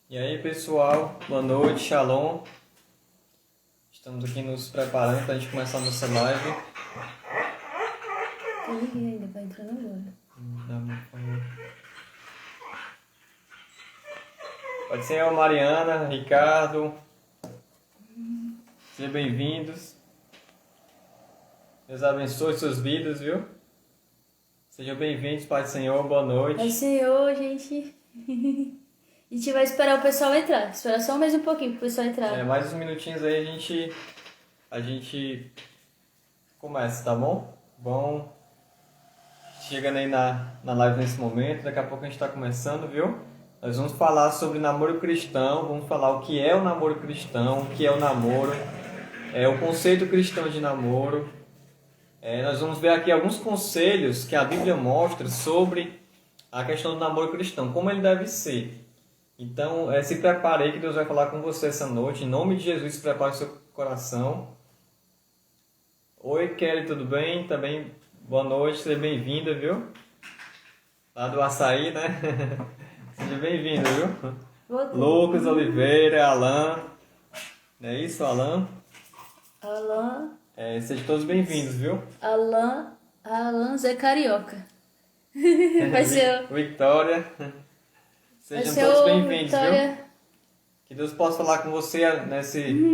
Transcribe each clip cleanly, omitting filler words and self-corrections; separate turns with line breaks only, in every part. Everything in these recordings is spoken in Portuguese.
E aí pessoal, boa noite, shalom. Estamos aqui nos preparando para a gente começar a nossa live.
Eu liguei ainda, vai entrando agora.
Por favor. Pode ser eu, Mariana, Ricardo. Sejam bem-vindos. Deus abençoe suas vidas, viu? Sejam bem-vindos, Pai do Senhor, boa noite.
Pai do Senhor, gente. A gente vai esperar o pessoal entrar. Esperar só mais um pouquinho pro pessoal entrar.
Mais uns minutinhos aí a gente começa, tá bom? Bom, chegando aí na live nesse momento, daqui a pouco a gente está começando, viu? Nós vamos falar sobre namoro cristão, vamos falar o que é o namoro cristão, o que é o namoro, o conceito cristão de namoro. Nós vamos ver aqui alguns conselhos que a Bíblia mostra sobre a questão do namoro cristão, como ele deve ser. Então, se prepare aí que Deus vai falar com você essa noite. Em nome de Jesus, prepare o seu coração. Oi, Kelly, tudo bem? Também, boa noite, seja bem-vinda, viu? Lá do Açaí, né? Seja bem-vindo, viu? Lucas Oliveira, Alan. Não é isso, Alan?
Alan.
Sejam todos bem-vindos, viu?
Alan Zé Carioca. Vai ser
Victoria. Sejam todos bem-vindos, viu? Que Deus possa falar com você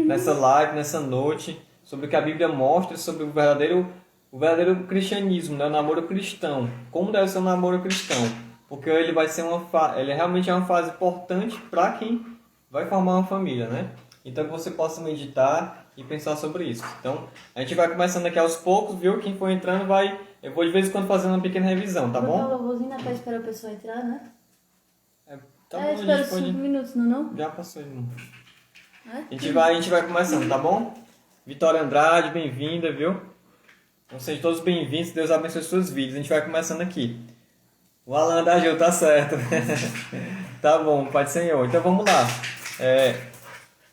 nessa live, nessa noite, sobre o que a Bíblia mostra sobre o verdadeiro cristianismo, né? O namoro cristão. Como deve ser um namoro cristão? Porque ele vai ser ele realmente é uma fase importante para quem vai formar uma família, né? Então que você possa meditar e pensar sobre isso. Então, a gente vai começando aqui aos poucos, viu? Quem for entrando eu vou de vez em quando fazendo uma pequena revisão, tá bom?
Vou botar para esperar o pessoal entrar, né?
Espera
5 minutos, não?
Já passou, irmão. A gente vai começando, tá bom? Vitória Andrade, bem-vinda, viu? Então sejam todos bem-vindos, Deus abençoe suas vidas. A gente vai começando aqui. O Alan da Gil, tá certo. Tá bom, Pai do Senhor. Então vamos lá.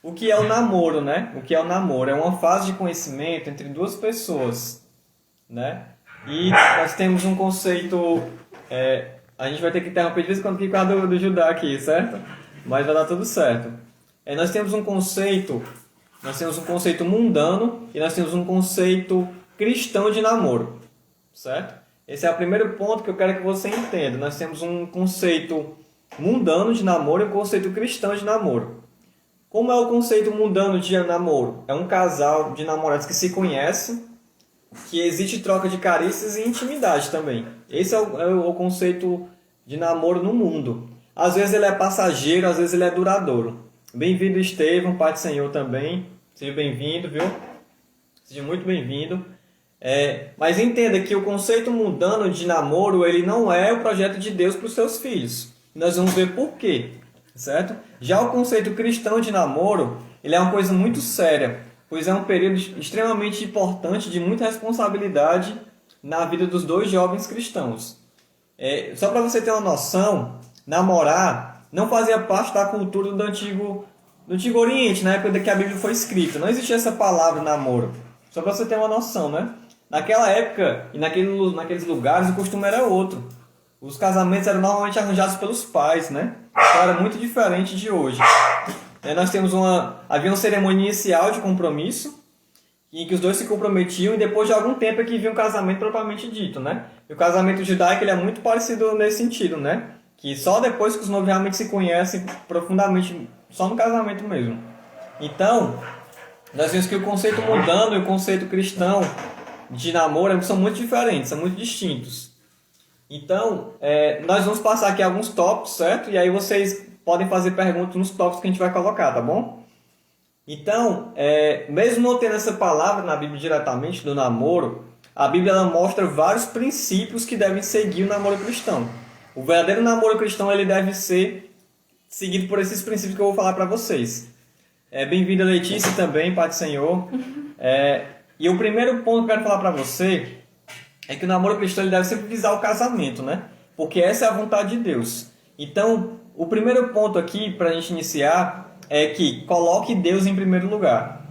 O que é o namoro, né? O que é o namoro? É uma fase de conhecimento entre duas pessoas, né? E nós temos um conceito... A gente vai ter que interromper de vez em quando por causa do Judá aqui, certo? Mas vai dar tudo certo. Nós temos um conceito mundano e nós temos um conceito cristão de namoro, certo? Esse é o primeiro ponto que eu quero que você entenda. Nós temos um conceito mundano de namoro e um conceito cristão de namoro. Como é o conceito mundano de namoro? É um casal de namorados que se conhecem, que existe troca de carícias e intimidade também. Esse é o conceito de namoro no mundo. Às vezes ele é passageiro, às vezes ele é duradouro. Bem-vindo, Estevão, Pai do Senhor também. Seja bem-vindo, viu? Seja muito bem-vindo. Mas entenda que o conceito mundano de namoro, ele não é o projeto de Deus para os seus filhos. Nós vamos ver por quê, certo? Já o conceito cristão de namoro, ele é uma coisa muito séria, pois é um período extremamente importante, de muita responsabilidade na vida dos dois jovens cristãos. Só para você ter uma noção, namorar não fazia parte da cultura do Antigo Oriente, na época que a Bíblia foi escrita. Não existia essa palavra namoro. Só para você ter uma noção, né? Naquela época e naqueles lugares o costume era outro. Os casamentos eram normalmente arranjados pelos pais, né? Então era muito diferente de hoje. Havia uma cerimônia inicial de compromisso, em que os dois se comprometiam, e depois de algum tempo é que vinha o casamento propriamente dito, né? E o casamento judaico ele é muito parecido nesse sentido, né? Que só depois que os noivos realmente se conhecem profundamente, só no casamento mesmo. Então, nós vemos que o conceito mundano e o conceito cristão de namoro são muito diferentes, são muito distintos. Então, nós vamos passar aqui alguns tópicos, certo? E aí vocês podem fazer perguntas nos tópicos que a gente vai colocar, tá bom? Então, mesmo não tendo essa palavra na Bíblia diretamente do namoro, a Bíblia ela mostra vários princípios que devem seguir o namoro cristão. O verdadeiro namoro cristão ele deve ser seguido por esses princípios que eu vou falar para vocês. Bem-vinda, Letícia, também, Pai do Senhor. E o primeiro ponto que eu quero falar para você é que o namoro cristão ele deve sempre visar o casamento, né? Porque essa é a vontade de Deus. Então, o primeiro ponto aqui, para a gente iniciar, é que coloque Deus em primeiro lugar.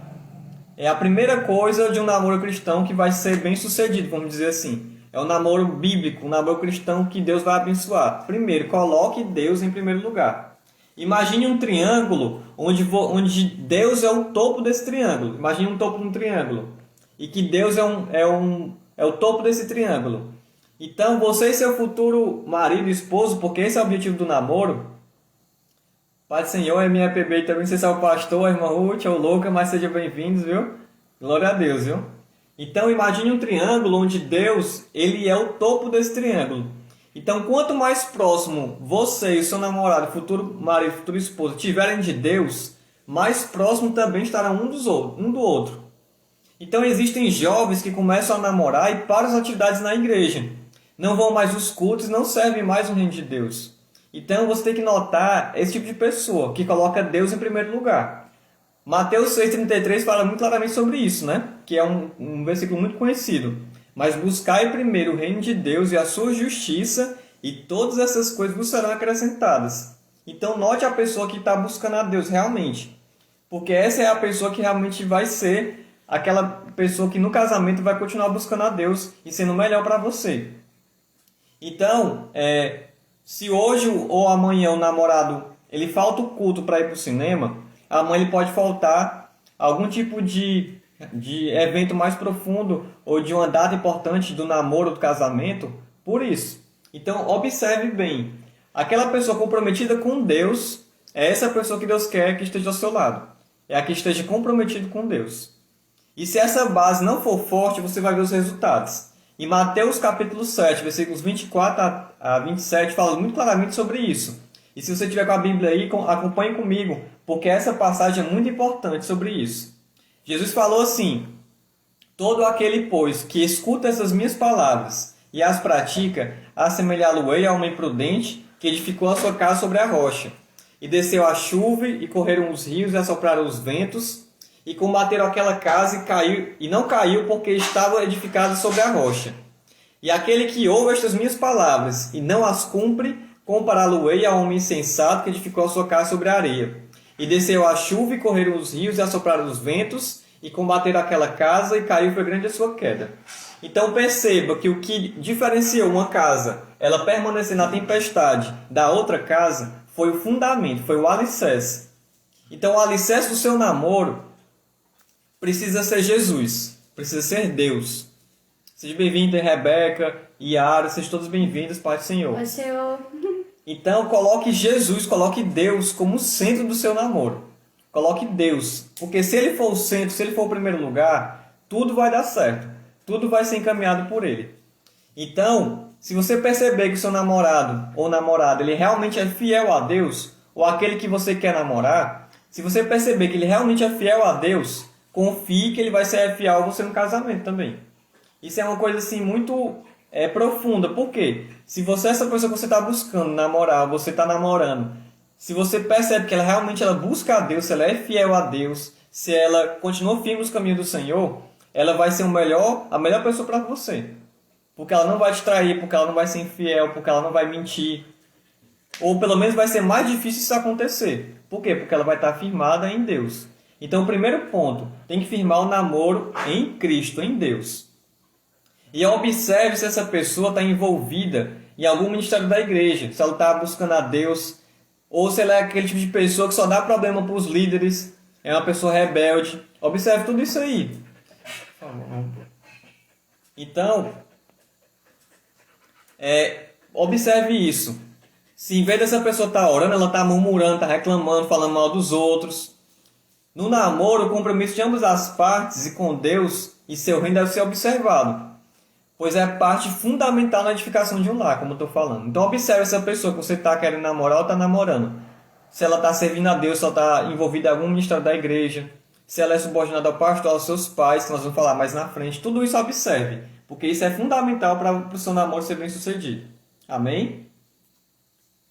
É a primeira coisa de um namoro cristão que vai ser bem sucedido, vamos dizer assim. É o namoro bíblico, o namoro cristão que Deus vai abençoar. Primeiro, coloque Deus em primeiro lugar. Imagine um triângulo onde Deus é o topo desse triângulo. Imagine um topo de um triângulo. E que Deus é o topo desse triângulo. Então, você e seu futuro marido e esposo, porque esse é o objetivo do namoro. Pai do Senhor, MFPB também, você é o pastor, a irmã Ruth, é o Louca, mas sejam bem-vindos, viu? Glória a Deus, viu? Então, imagine um triângulo onde Deus, ele é o topo desse triângulo. Então, quanto mais próximo você e o seu namorado, futuro marido, futuro esposo, estiverem de Deus, mais próximo também estarão um do outro. Então, existem jovens que começam a namorar e param as atividades na igreja. Não vão mais os cultos, não servem mais no reino de Deus. Então, você tem que notar esse tipo de pessoa, que coloca Deus em primeiro lugar. Mateus 6,33 fala muito claramente sobre isso, né? Que é um versículo muito conhecido. Mas buscai primeiro o reino de Deus e a sua justiça, e todas essas coisas vos serão acrescentadas. Então, note a pessoa que está buscando a Deus realmente. Porque essa é a pessoa que realmente vai ser aquela pessoa que no casamento vai continuar buscando a Deus e sendo melhor para você. Então, se hoje ou amanhã o namorado ele falta o culto para ir para o cinema, amanhã ele pode faltar algum tipo de evento mais profundo ou de uma data importante do namoro ou do casamento por isso. Então, observe bem. Aquela pessoa comprometida com Deus é essa pessoa que Deus quer que esteja ao seu lado. É a que esteja comprometido com Deus. E se essa base não for forte, você vai ver os resultados. Em Mateus capítulo 7, versículos 24 a 27, fala muito claramente sobre isso. E se você tiver com a Bíblia aí, acompanhe comigo, porque essa passagem é muito importante sobre isso. Jesus falou assim: todo aquele, pois, que escuta essas minhas palavras e as pratica, assemelhá-lo-ei a um homem prudente que edificou a sua casa sobre a rocha. E desceu a chuva, e correram os rios, e assopraram os ventos, e combateram aquela casa, e não caiu, porque estava edificada sobre a rocha. E aquele que ouve estas minhas palavras e não as cumpre, compará-lo-ei a um homem insensato que edificou a sua casa sobre a areia. E desceu a chuva, e correram os rios, e assopraram os ventos, e combateram aquela casa, e caiu, foi grande a sua queda. Então perceba que o que diferenciou uma casa, ela permanecer na tempestade, da outra casa, foi o fundamento, foi o alicerce. Então o alicerce do seu namoro precisa ser Jesus, precisa ser Deus. Seja bem-vindo, Rebeca, Yara, sejam todos bem-vindos, Pai do Senhor.
Pai do Senhor.
Então, coloque Jesus, coloque Deus como centro do seu namoro. Coloque Deus, porque se Ele for o centro, se Ele for o primeiro lugar, tudo vai dar certo. Tudo vai ser encaminhado por Ele. Então, se você perceber que o seu namorado ou namorada, ele realmente é fiel a Deus, ou aquele que você quer namorar, se você perceber que ele realmente é fiel a Deus, confie que ele vai ser fiel a você no casamento também. Isso é uma coisa assim muito profunda. Por quê? Se você é essa pessoa que você está buscando namorar, você está namorando, se você percebe que ela realmente busca a Deus, se ela é fiel a Deus, se ela continua firme nos caminhos do Senhor, ela vai ser a melhor pessoa para você. Porque ela não vai te trair, porque ela não vai ser infiel, porque ela não vai mentir. Ou pelo menos vai ser mais difícil isso acontecer. Por quê? Porque ela vai estar firmada em Deus. Então, o primeiro ponto, tem que firmar o namoro em Cristo, em Deus. E observe se essa pessoa está envolvida em algum ministério da igreja, se ela está buscando a Deus, ou se ela é aquele tipo de pessoa que só dá problema para os líderes, é uma pessoa rebelde. Observe tudo isso aí. Então, observe isso. Se em vez dessa pessoa estar orando, ela está murmurando, está reclamando, falando mal dos outros. No namoro, o compromisso de ambas as partes e com Deus e seu reino deve ser observado, pois é parte fundamental na edificação de um lar, como eu estou falando. Então observe essa pessoa que você está querendo namorar ou está namorando. Se ela está servindo a Deus, se ela está envolvida em algum ministério da igreja, se ela é subordinada ao pastor, aos seus pais, que nós vamos falar mais na frente. Tudo isso observe, porque isso é fundamental para o seu namoro ser bem sucedido. Amém?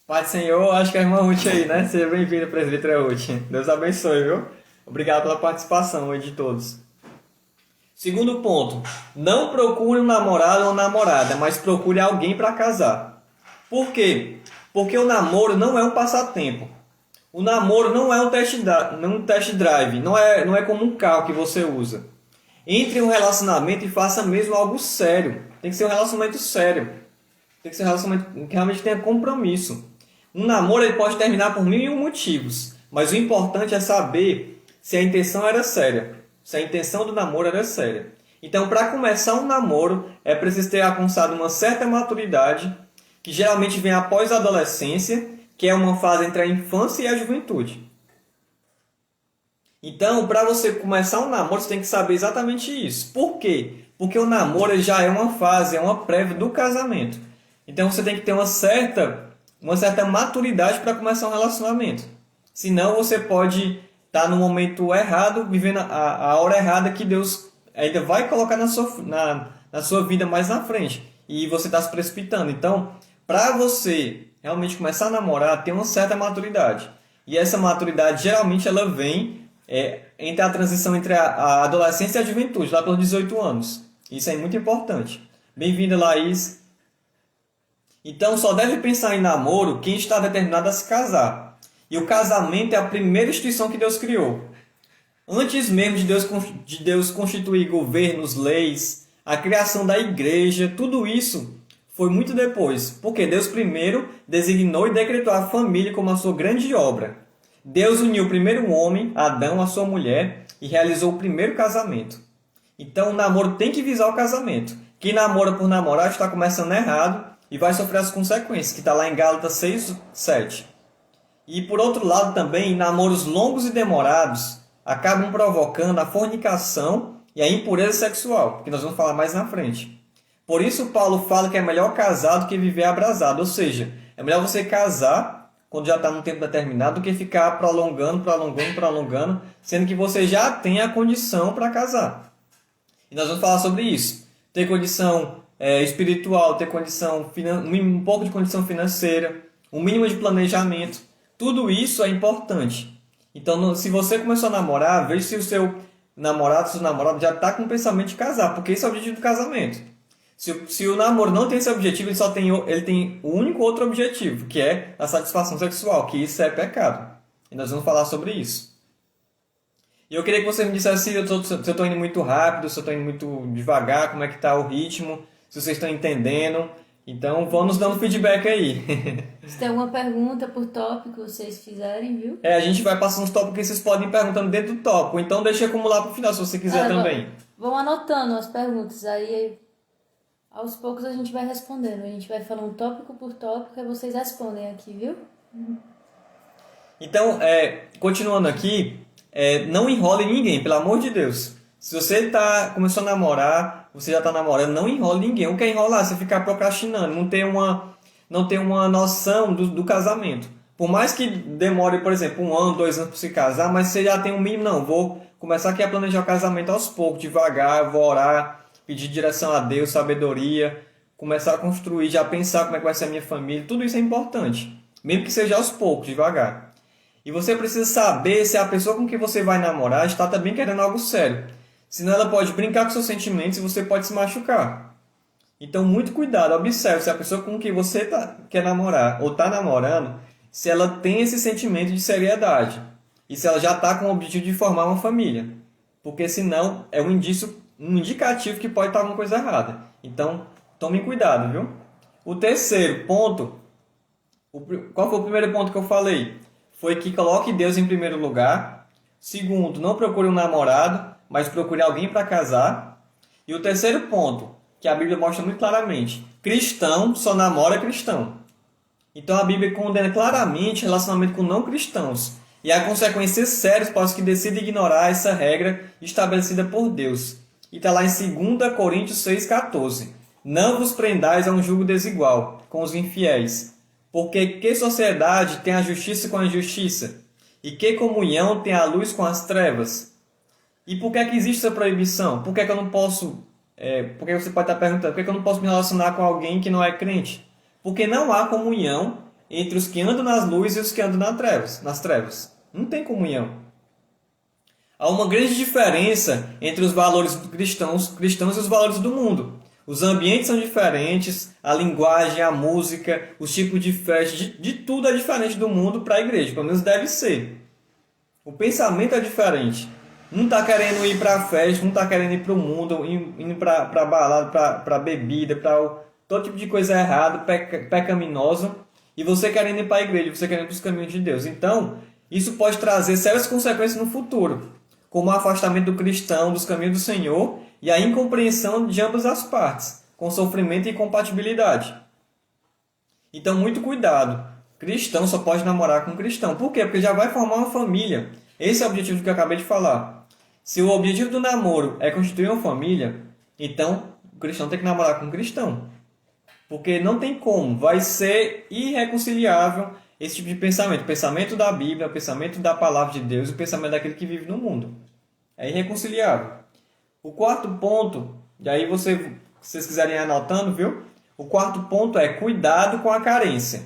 Pai do Senhor, acho que a irmã Ruth aí, né? Seja bem-vinda, presbítera Ruth. Deus abençoe, viu? Obrigado pela participação hoje de todos. Segundo ponto, não procure um namorado ou namorada, mas procure alguém para casar. Por quê? Porque o namoro não é um passatempo. O namoro não é um test drive, não é como um carro que você usa. Entre em um relacionamento e faça mesmo algo sério. Tem que ser um relacionamento sério. Tem que ser um relacionamento que realmente tenha compromisso. Um namoro ele pode terminar por mil e um motivos, mas o importante é saber se a intenção era séria, se a intenção do namoro era séria. Então, para começar um namoro, é preciso ter alcançado uma certa maturidade, que geralmente vem após a adolescência, que é uma fase entre a infância e a juventude. Então, para você começar um namoro, você tem que saber exatamente isso. Por quê? Porque o namoro ele já é uma fase, é uma prévia do casamento. Então, você tem que ter uma certa maturidade para começar um relacionamento. Senão, você pode estar no momento errado, vivendo a hora errada que Deus ainda vai colocar na sua vida mais na frente. E você está se precipitando. Então, para você realmente começar a namorar, tem uma certa maturidade. E essa maturidade, geralmente, ela vem entre a transição entre a adolescência e a juventude, lá pelos 18 anos. Isso é muito importante. Bem-vinda, Laís. Então, só deve pensar em namoro quem está determinado a se casar. E o casamento é a primeira instituição que Deus criou. Antes mesmo de Deus constituir governos, leis, a criação da igreja, tudo isso foi muito depois. Porque Deus primeiro designou e decretou a família como a sua grande obra. Deus uniu o primeiro homem, Adão, à sua mulher, e realizou o primeiro casamento. Então, o namoro tem que visar o casamento. Quem namora por namorar está começando errado e vai sofrer as consequências, que está lá em Gálatas 6, 7. E, por outro lado, também, namoros longos e demorados acabam provocando a fornicação e a impureza sexual, que nós vamos falar mais na frente. Por isso, Paulo fala que é melhor casar do que viver abrasado, ou seja, é melhor você casar quando já está num tempo determinado, do que ficar prolongando, sendo que você já tem a condição para casar. E nós vamos falar sobre isso. Ter condição espiritual, ter condição um pouco de condição financeira, um mínimo de planejamento. Tudo isso é importante. Então, se você começou a namorar, veja se o seu namorado, seu namorado já está com o pensamento de casar, porque esse é o objetivo do casamento. Se o namoro não tem esse objetivo, ele tem o único outro objetivo, que é a satisfação sexual, que isso é pecado. E nós vamos falar sobre isso. E eu queria que você me dissesse se eu estou indo muito rápido, se eu estou indo muito devagar, como é que está o ritmo, se vocês estão entendendo. Então, vamos dando feedback aí.
Se tem alguma pergunta por tópico, vocês fizerem, viu?
A gente vai passando os tópicos que vocês podem ir perguntando dentro do tópico. Então, deixa acumular para o final, se você quiser também.
Vão anotando as perguntas, aí aos poucos a gente vai respondendo. A gente vai falando tópico por tópico e vocês respondem aqui, viu?
Então, continuando aqui, não enrole ninguém, pelo amor de Deus. Se você começou a namorar, você já está namorando, não enrole ninguém. O que é enrolar? Você ficar procrastinando, não ter uma noção do casamento. Por mais que demore, por exemplo, 1 ano, 2 anos para se casar, mas você já tem um mínimo, não, vou começar aqui a planejar o casamento aos poucos, devagar, vou orar, pedir direção a Deus, sabedoria, começar a construir, já pensar como é que vai ser a minha família. Tudo isso é importante, mesmo que seja aos poucos, devagar. E você precisa saber se a pessoa com quem você vai namorar está também querendo algo sério. Senão ela pode brincar com seus sentimentos e você pode se machucar. Então, muito cuidado, observe se a pessoa com quem você quer namorar ou está namorando, se ela tem esse sentimento de seriedade. E se ela já está com o objetivo de formar uma família. Porque senão é um indicativo que pode estar alguma coisa errada. Então, tomem cuidado, viu? O terceiro ponto, qual foi o primeiro ponto que eu falei? Foi que coloque Deus em primeiro lugar. Segundo, não procure um namorado, mas procure alguém para casar. E o terceiro ponto, que a Bíblia mostra muito claramente, cristão só namora cristão. Então a Bíblia condena claramente relacionamento com não cristãos. E há consequências sérias para os que decidem ignorar essa regra estabelecida por Deus. E está lá em 2 Coríntios 6,14. Não vos prendais a um jugo desigual com os infiéis. Porque que sociedade tem a justiça com a injustiça? E que comunhão tem a luz com as trevas? E por que existe essa proibição? Por que eu não posso... porque você pode estar perguntando, por que eu não posso me relacionar com alguém que não é crente? Porque não há comunhão entre os que andam nas luzes e os que andam nas trevas. Não tem comunhão. Há uma grande diferença entre os valores cristãos e os valores do mundo. Os ambientes são diferentes, a linguagem, a música, os tipos de festa, de tudo é diferente do mundo para a igreja, pelo menos deve ser. O pensamento é diferente. Um está querendo ir para a festa, um está querendo ir para o mundo, indo para balada, para bebida, para todo tipo de coisa errada, pecaminosa. e você querendo ir para a igreja, você querendo ir para os caminhos de Deus. Então, isso pode trazer sérias consequências no futuro, como o afastamento do cristão dos caminhos do Senhor e a incompreensão de ambas as partes, com sofrimento e incompatibilidade. Então, muito cuidado. Cristão só pode namorar com cristão. Por quê? Porque já vai formar uma família. Esse é o objetivo que eu acabei de falar. Se o objetivo do namoro é constituir uma família, então o cristão tem que namorar com um cristão. Porque não tem como. Vai ser irreconciliável esse tipo de pensamento. O pensamento da Bíblia, o pensamento da palavra de Deus e o pensamento daquele que vive no mundo. É irreconciliável. O quarto ponto, e aí se vocês quiserem ir anotando, viu? O quarto ponto é cuidado com a carência.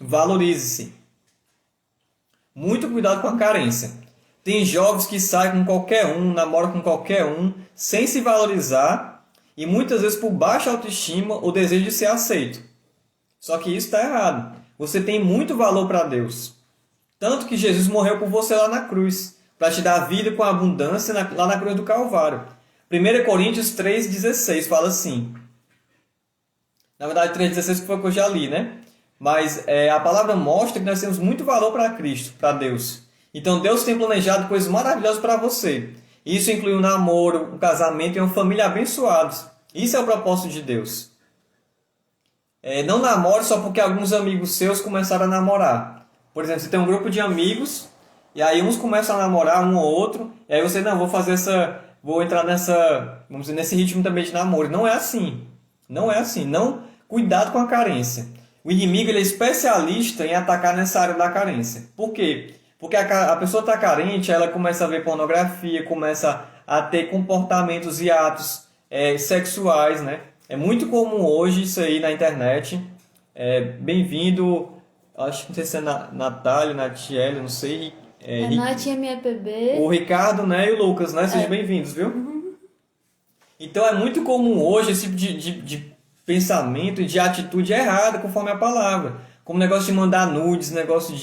Valorize-se. Muito cuidado com a carência. Tem jovens que saem com qualquer um, namoram com qualquer um, sem se valorizar e muitas vezes por baixa autoestima ou desejo de ser aceito. Só que isso está errado. Você tem muito valor para Deus. Tanto que Jesus morreu por você lá na cruz, para te dar vida com abundância lá na cruz do Calvário. 1 Coríntios 3,16 fala assim. Na verdade, 3,16 foi o que eu já li, né? Mas a palavra mostra que nós temos muito valor para Cristo, para Deus. Então, Deus tem planejado coisas maravilhosas para você. Isso inclui um namoro, um casamento e uma família abençoados. Isso é o propósito de Deus. Não namore só porque alguns amigos seus começaram a namorar. Por exemplo, você tem um grupo de amigos, e aí uns começam a namorar um ou outro, e aí você, não, vou entrar vamos dizer, nesse ritmo também de namoro. Não é assim. Não é assim. Não, cuidado com a carência. O inimigo ele é especialista em atacar nessa área da carência. Por quê? Porque a pessoa está carente, ela começa a ver pornografia, começa a ter comportamentos e atos sexuais, né? É muito comum hoje isso aí na internet. Bem-vindo, acho que não sei se é Natália, Natiele, não sei.
Nath MPB.
O Ricardo, né, e o Lucas, né? Sejam bem-vindos, viu? Então é muito comum hoje esse tipo de pensamento e de atitude errada conforme a palavra. Como negócio de mandar nudes, negócio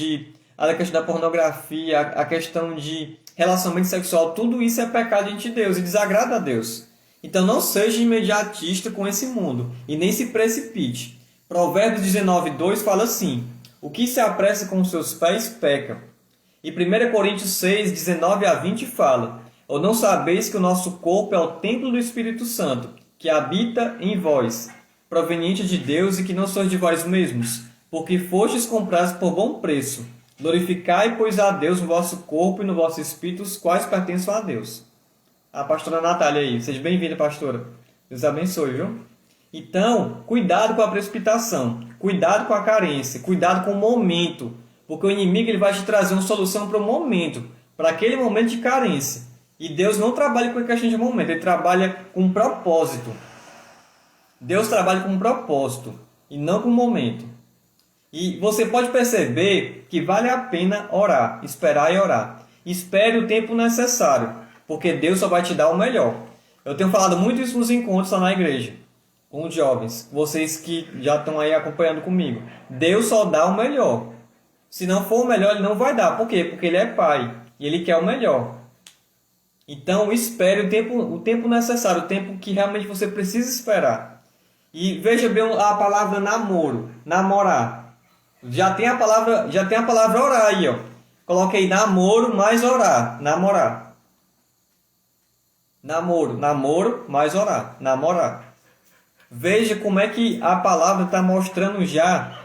a questão da pornografia, a questão de relacionamento sexual, tudo isso é pecado diante de Deus e desagrada a Deus. Então não seja imediatista com esse mundo e nem se precipite. Provérbios 19:2 fala assim: o que se apressa com os seus pés peca. E 1 Coríntios 6:19-20 fala: ou não sabeis que o nosso corpo é o templo do Espírito Santo, que habita em vós, proveniente de Deus e que não sois de vós mesmos, porque fostes comprados por bom preço. Glorificai, pois, a Deus no vosso corpo e no vosso espírito, os quais pertencem a Deus. A pastora Natália aí. Seja bem-vinda, pastora. Deus abençoe, viu? Então, cuidado com a precipitação, cuidado com a carência, cuidado com o momento, porque o inimigo ele vai te trazer uma solução para o momento, para aquele momento de carência. E Deus não trabalha com a questão de momento, Ele trabalha com um propósito. Deus trabalha com um propósito e não com um momento. E você pode perceber que vale a pena orar, esperar e orar. Espere o tempo necessário, porque Deus só vai te dar o melhor. Eu tenho falado muito isso nos encontros lá na igreja, com os jovens, vocês que já estão aí acompanhando comigo. Deus só dá o melhor. Se não for o melhor, Ele não vai dar. Por quê? Porque Ele é Pai e Ele quer o melhor. Então, espere o tempo necessário, o tempo que realmente você precisa esperar. E veja bem a palavra namoro, namorar. Já tem a palavra orar aí, ó. Coloquei namoro mais orar, namorar. Namoro mais orar, namorar. Veja como é que a palavra está mostrando já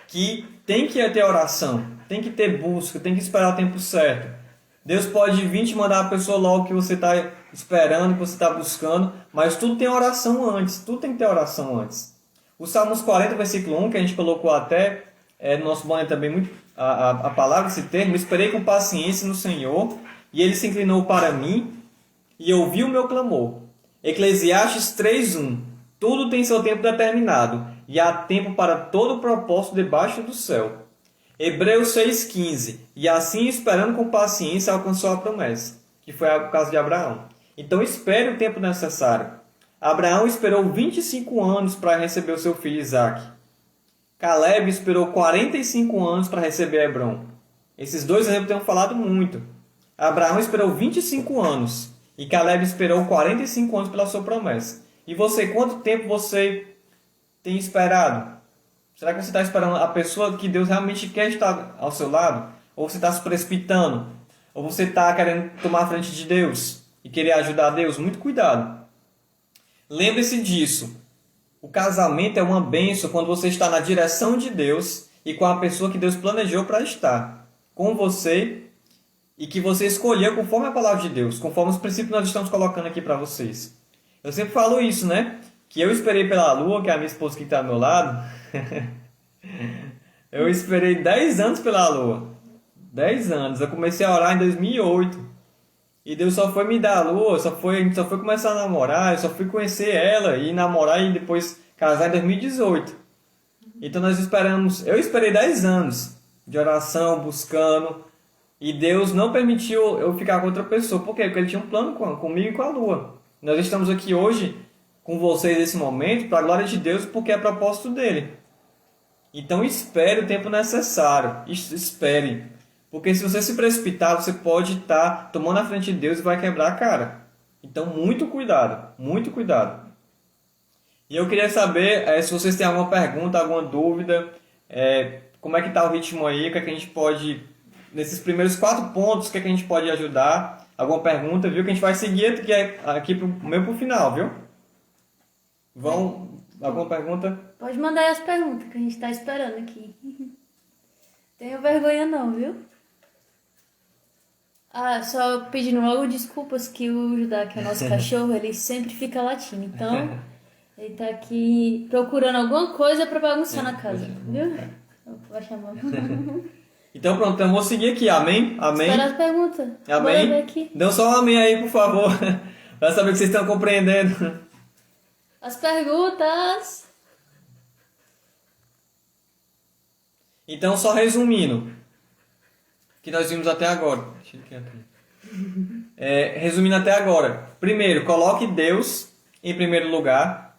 que tem que ter oração, tem que ter busca, tem que esperar o tempo certo. Deus pode vir te mandar a pessoa logo que você está esperando, que você está buscando, mas tudo tem oração antes, tudo tem que ter oração antes. O Salmos 40, versículo 1, que a gente colocou até no nosso banner também muito, a palavra, esse termo: esperei com paciência no Senhor, e Ele se inclinou para mim, e ouviu o meu clamor. Eclesiastes 3:1, tudo tem seu tempo determinado, e há tempo para todo propósito debaixo do céu. Hebreus 6:15, e assim, esperando com paciência, alcançou a promessa, que foi o caso de Abraão. Então espere o tempo necessário. Abraão esperou 25 anos para receber o seu filho Isaque. Caleb esperou 45 anos para receber Hebrom. Esses dois exemplos tenho falado muito. Abraão esperou 25 anos e Caleb esperou 45 anos pela sua promessa. E você, quanto tempo você tem esperado? Será que você está esperando a pessoa que Deus realmente quer estar ao seu lado? Ou você está se precipitando? Ou você está querendo tomar a frente de Deus e querer ajudar a Deus? Muito cuidado. Lembre-se disso. O casamento é uma bênção quando você está na direção de Deus e com a pessoa que Deus planejou para estar com você e que você escolheu conforme a palavra de Deus, conforme os princípios que nós estamos colocando aqui para vocês. Eu sempre falo isso, né? Que eu esperei pela Lua, que é a minha esposa que está ao meu lado. Eu esperei 10 anos pela Lua. 10 anos. Eu comecei a orar em 2008. E Deus só foi me dar a Lua, a gente só foi começar a namorar, eu só fui conhecer ela e namorar e depois casar em 2018. Então eu esperei 10 anos de oração, buscando, e Deus não permitiu eu ficar com outra pessoa. Por quê? Porque Ele tinha um plano comigo e com a Lua. Nós estamos aqui hoje com vocês nesse momento, para a glória de Deus, porque é propósito dEle. Então espere o tempo necessário, espere. Porque se você se precipitar, você pode estar tomando a frente de Deus e vai quebrar a cara. Então muito cuidado, muito cuidado. E eu queria saber se vocês têm alguma pergunta, alguma dúvida, como é que está o ritmo aí, o que é que a gente pode, nesses primeiros 4 pontos, o que é que a gente pode ajudar, alguma pergunta, viu? Que a gente vai seguir aqui pro final, viu? Alguma pergunta?
Pode mandar aí as perguntas que a gente está esperando aqui. Tenha vergonha não, viu? Só pedindo logo desculpas que o Judá, que é o nosso cachorro, ele sempre fica latindo. Então, ele tá aqui procurando alguma coisa pra bagunçar na casa, viu? Vai chamar.
Então pronto, então eu vou seguir aqui. Amém? Amém?
Espera as perguntas.
Amém?
Bora ver aqui.
Dê só um amém aí, por favor. Pra saber que vocês estão compreendendo.
As perguntas.
Então, só resumindo, que nós vimos até agora. Deixa eu ver aqui. Resumindo até agora. Primeiro, coloque Deus em primeiro lugar.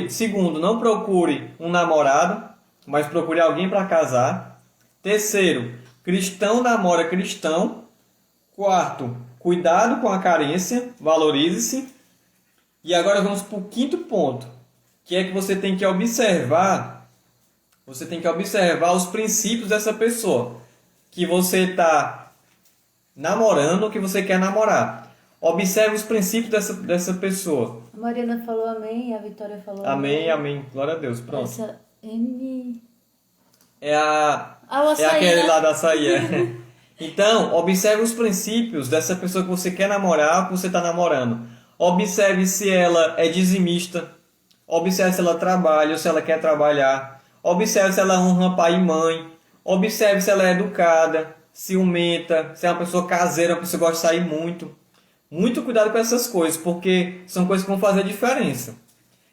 Segundo, não procure um namorado, mas procure alguém para casar. Terceiro, cristão namora cristão. Quarto, cuidado com a carência, valorize-se. E agora vamos para o 5º ponto, que é que você tem que observar os princípios dessa pessoa que você está namorando ou que você quer namorar. Observe os princípios dessa pessoa.
A Mariana falou amém e a Vitória falou amém.
Amém, amém. Glória a Deus. Pronto.
Essa M...
É
açaí,
aquele
né?
lá da açaí. Então, observe os princípios dessa pessoa que você quer namorar ou que você está namorando. Observe se ela é dizimista. Observe se ela trabalha ou se ela quer trabalhar. Observe se ela honra pai e mãe. Observe se ela é educada, ciumenta, se é uma pessoa caseira, uma pessoa que gosta de sair muito. Muito cuidado com essas coisas, porque são coisas que vão fazer a diferença.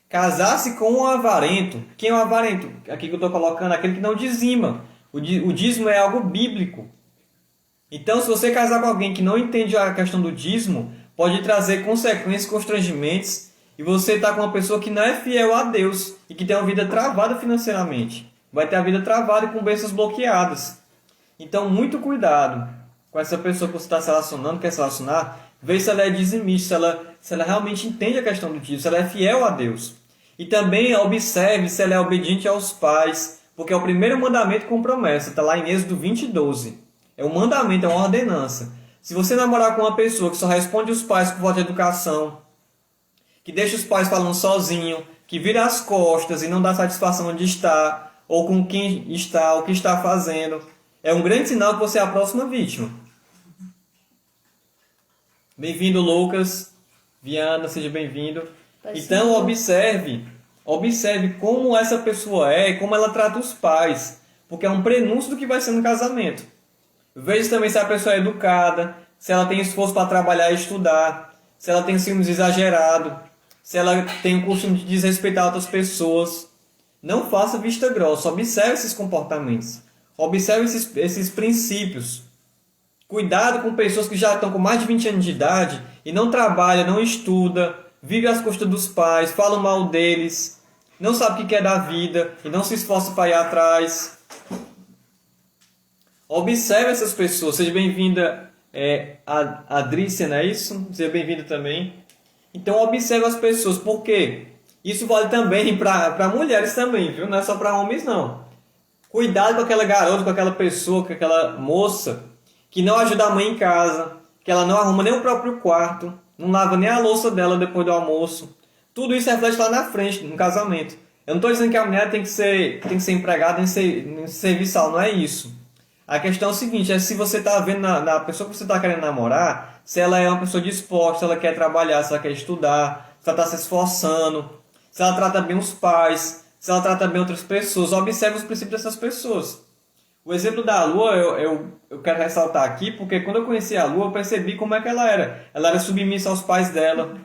Casar-se com um avarento. Quem é um avarento? Aqui que eu estou colocando, aquele que não dizima. O dízimo é algo bíblico. Então, se você casar com alguém que não entende a questão do dízimo, pode trazer consequências, constrangimentos, e você está com uma pessoa que não é fiel a Deus e que tem uma vida travada financeiramente. Vai ter a vida travada e com bênçãos bloqueadas. Então, muito cuidado com essa pessoa que você está se relacionando, quer se relacionar. Veja se ela é dizimista, se ela realmente entende a questão do dízimo, se ela é fiel a Deus. E também observe se ela é obediente aos pais, porque é o primeiro mandamento com promessa. Está lá em Êxodo 20:12. É um mandamento, é uma ordenança. Se você namorar com uma pessoa que só responde os pais com falta de educação, que deixa os pais falando sozinho, que vira as costas e não dá satisfação onde está, ou com quem está, o que está fazendo, é um grande sinal que você é a próxima vítima. Bem-vindo, Lucas. Viana, seja bem-vindo. Então, observe como essa pessoa é e como ela trata os pais, porque é um prenúncio do que vai ser no casamento. Veja também se a pessoa é educada, se ela tem esforço para trabalhar e estudar, se ela tem ciúmes exagerado, se ela tem o costume de desrespeitar outras pessoas. Não faça vista grossa, observe esses comportamentos, observe esses princípios. Cuidado com pessoas que já estão com mais de 20 anos de idade e não trabalham, não estudam, vivem às custas dos pais, falam mal deles, não sabem o que é da vida e não se esforçam para ir atrás. Observe essas pessoas. Seja bem-vinda, Adrícia, não é isso? Seja bem-vinda também. Então, observe as pessoas. Por quê? Isso vale também para mulheres também, viu? Não é só para homens, não. Cuidado com aquela garota, com aquela pessoa, com aquela moça que não ajuda a mãe em casa, que ela não arruma nem o próprio quarto, não lava nem a louça dela depois do almoço. Tudo isso reflete lá na frente, no casamento. Eu não estou dizendo que a mulher tem que ser empregada, tem que ser serviçal, não é isso. A questão é o seguinte, é se você está vendo na pessoa que você está querendo namorar, se ela é uma pessoa disposta, se ela quer trabalhar, se ela quer estudar, se ela está se esforçando, se ela trata bem os pais, se ela trata bem outras pessoas. Observe os princípios dessas pessoas. O exemplo da Lua eu quero ressaltar aqui, porque quando eu conheci a Lua, eu percebi como é que ela era. Ela era submissa aos pais dela,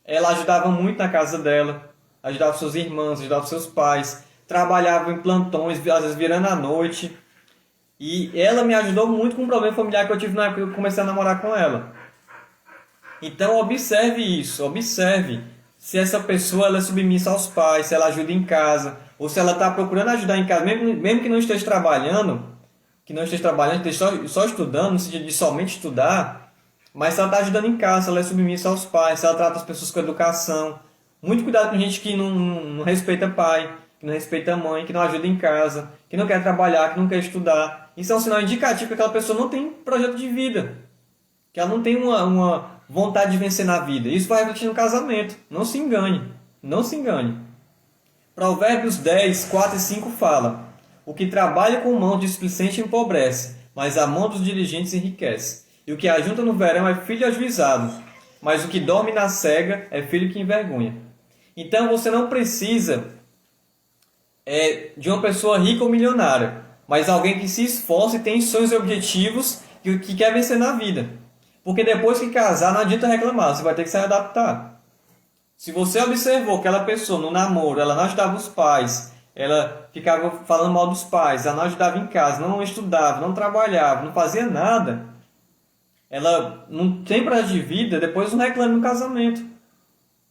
ela ajudava muito na casa dela, ajudava seus irmãos, ajudava seus pais, trabalhava em plantões, às vezes virando à noite. E ela me ajudou muito com um problema familiar que eu tive na época que eu comecei a namorar com ela. Então observe isso, observe se essa pessoa ela é submissa aos pais, se ela ajuda em casa, ou se ela está procurando ajudar em casa, mesmo que não esteja trabalhando, esteja só estudando, no sentido de somente estudar, mas se ela está ajudando em casa, se ela é submissa aos pais, se ela trata as pessoas com educação. Muito cuidado com gente que não respeita pai, que não respeita mãe, que não ajuda em casa, que não quer trabalhar, que não quer estudar. Isso é um sinal indicativo que aquela pessoa não tem projeto de vida, que ela não tem uma vontade de vencer na vida. Isso vai refletir no casamento. Não se engane. Não se engane. Provérbios 10, 4 e 5 fala: o que trabalha com mão displicente empobrece, mas a mão dos diligentes enriquece. E o que ajunta no verão é filho ajuizado, mas o que dorme na cega é filho que envergonha. Então você não precisa de uma pessoa rica ou milionária, mas alguém que se esforça e tem sonhos e objetivos que quer vencer na vida. Porque depois que casar, não adianta reclamar, você vai ter que se adaptar. Se você observou que aquela pessoa no namoro, ela não ajudava os pais, ela ficava falando mal dos pais, ela não ajudava em casa, não estudava, não trabalhava, não fazia nada, ela não tem projeto de vida, depois não reclame no casamento.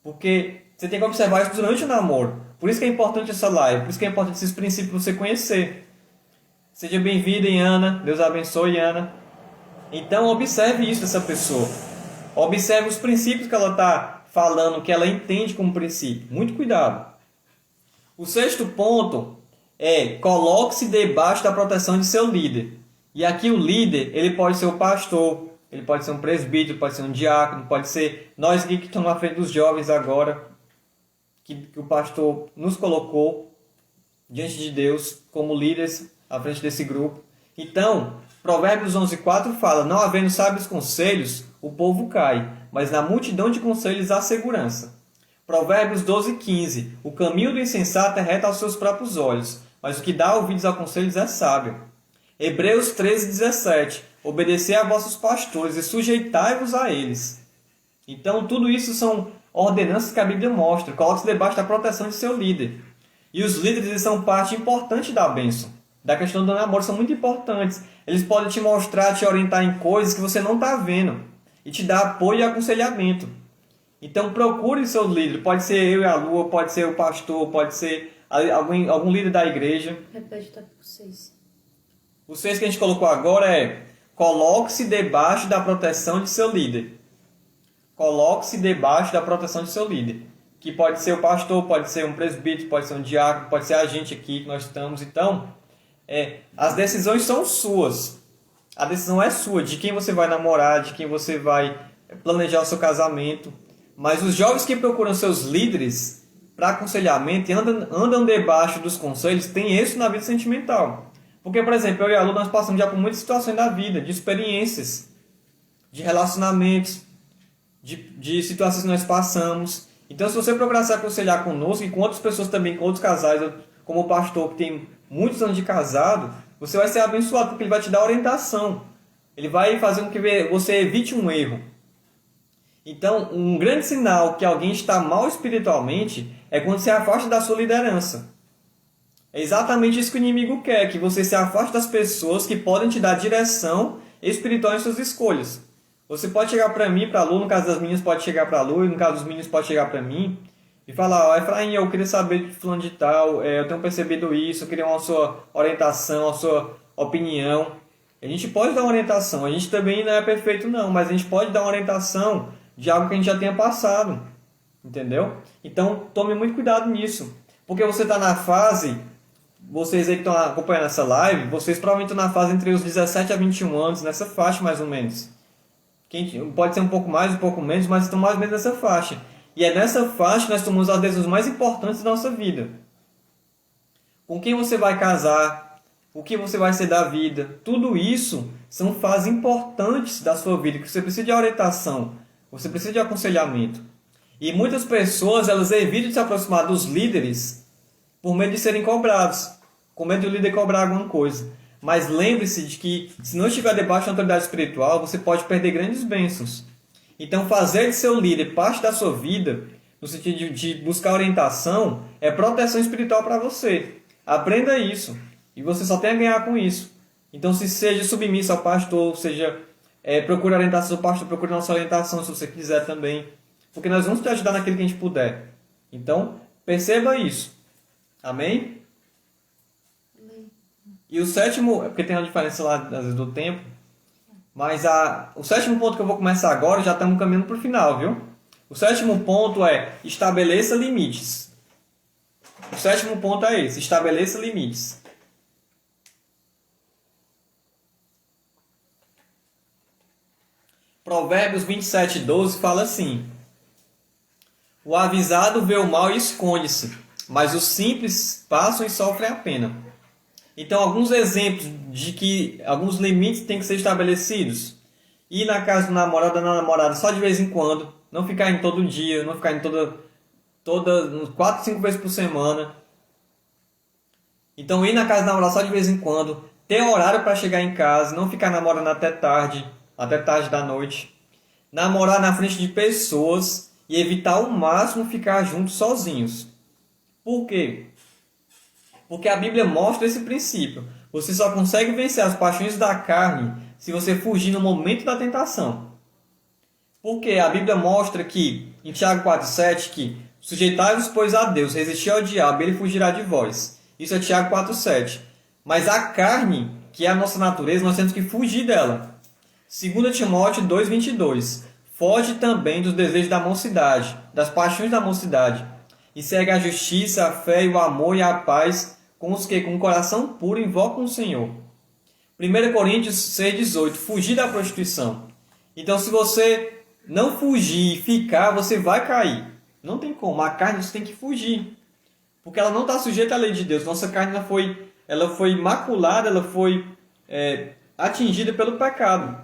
Porque você tem que observar isso durante o namoro. Por isso que é importante essa live, por isso que é importante esses princípios para você conhecer. Seja bem-vinda, Ana. Deus abençoe, Ana. Então, observe isso dessa pessoa. Observe os princípios que ela está falando, que ela entende como princípio. Muito cuidado. O sexto ponto é: coloque-se debaixo da proteção de seu líder. E aqui o líder, ele pode ser o pastor, ele pode ser um presbítero, pode ser um diácono, pode ser nós aqui que estamos na frente dos jovens agora, que o pastor nos colocou diante de Deus como líderes à frente desse grupo. Então, Provérbios 11:4 fala: não havendo sábios conselhos, o povo cai, mas na multidão de conselhos há segurança. Provérbios 12:15: o caminho do insensato é reto aos seus próprios olhos, mas o que dá ouvidos a conselhos é sábio. Hebreus 13:17: obedecei a vossos pastores e sujeitai-vos a eles. Então, tudo isso são ordenanças que a Bíblia mostra. Coloque-se debaixo da proteção de seu líder. E os líderes eles são parte importante da bênção. Da questão do namoro, são muito importantes. Eles podem te mostrar, te orientar em coisas que você não está vendo. E te dar apoio e aconselhamento. Então procure seu líder. Pode ser eu e a Lua, pode ser o pastor, pode ser algum líder da igreja.
Repete o tópico 6.
O 6 que a gente colocou agora é: coloque-se debaixo da proteção de seu líder. Coloque-se debaixo da proteção de seu líder. Que pode ser o pastor, pode ser um presbítero, pode ser um diácono, pode ser a gente aqui que nós estamos. Então, as decisões são suas. A decisão é sua, de quem você vai namorar, de quem você vai planejar o seu casamento. Mas os jovens que procuram seus líderes para aconselhamento e andam debaixo dos conselhos, têm isso na vida sentimental. Porque, por exemplo, eu e a Lu, nós passamos já por muitas situações da vida, de experiências, de relacionamentos, de situações que nós passamos. Então, se você procurar se aconselhar conosco e com outras pessoas também, com outros casais, como o pastor que tem muitos anos de casado, você vai ser abençoado, porque ele vai te dar orientação. Ele vai fazer com que você evite um erro. Então, um grande sinal que alguém está mal espiritualmente é quando se afasta da sua liderança. É exatamente isso que o inimigo quer, que você se afaste das pessoas que podem te dar direção espiritual em suas escolhas. Você pode chegar para mim, para a Lu, no caso das meninas pode chegar para a Lu, e no caso dos meninos pode chegar para mim, e falar: Efraim, eu queria saber de fulano de tal, eu tenho percebido isso, eu queria uma sua orientação, a sua opinião. A gente pode dar uma orientação, a gente também não é perfeito não, mas a gente pode dar uma orientação de algo que a gente já tenha passado. Entendeu? Então, tome muito cuidado nisso. Porque você está na fase, vocês aí que estão acompanhando essa live, vocês provavelmente estão na fase entre os 17 a 21 anos, nessa faixa mais ou menos. Pode ser um pouco mais, um pouco menos, mas estão mais ou menos nessa faixa. E é nessa faixa que nós tomamos as decisões mais importantes da nossa vida. Com quem você vai casar, o que você vai ser da vida, tudo isso são fases importantes da sua vida, que você precisa de orientação, você precisa de aconselhamento. E muitas pessoas, elas evitam de se aproximar dos líderes por medo de serem cobrados, com medo de o líder cobrar alguma coisa. Mas lembre-se de que, se não estiver debaixo da autoridade espiritual, você pode perder grandes bênçãos. Então, fazer de seu líder parte da sua vida, no sentido de buscar orientação, é proteção espiritual para você. Aprenda isso. E você só tem a ganhar com isso. Então, se seja submisso ao pastor, procure orientação do pastor, procure nossa orientação, se você quiser também. Porque nós vamos te ajudar naquilo que a gente puder. Então, perceba isso. Amém?
Amém.
E o sétimo, é porque tem uma diferença lá, às vezes, do tempo. Mas o sétimo ponto que eu vou começar agora, já estamos caminhando para o final, viu? O sétimo ponto é estabeleça limites. O sétimo ponto é esse, estabeleça limites. Provérbios 27:12 fala assim: o avisado vê o mal e esconde-se, mas os simples passam e sofrem a pena. Então, alguns exemplos de que alguns limites têm que ser estabelecidos. Ir na casa do namorado ou da namorada só de vez em quando, não ficar indo todo dia, não ficar indo toda 4, 5 vezes por semana. Então, ir na casa do namorado só de vez em quando, ter horário para chegar em casa, não ficar namorando até tarde da noite. Namorar na frente de pessoas e evitar ao máximo ficar juntos sozinhos. Por quê? Porque a Bíblia mostra esse princípio. Você só consegue vencer as paixões da carne se você fugir no momento da tentação. Porque a Bíblia mostra que, em Tiago 4,7, que sujeitai-vos, pois, a Deus, resistir ao diabo, ele fugirá de vós. Isso é Tiago 4,7. Mas a carne, que é a nossa natureza, nós temos que fugir dela. 2 Timóteo 2,22. Foge também dos desejos da mocidade, das paixões da mocidade, e segue a justiça, a fé, o amor e a paz com os que, com o coração puro, invocam o Senhor. 1 Coríntios 6,18. Fugir da prostituição. Então, se você não fugir e ficar, você vai cair. Não tem como. A carne você tem que fugir. Porque ela não está sujeita à lei de Deus. Nossa carne ela foi maculada, ela foi atingida pelo pecado.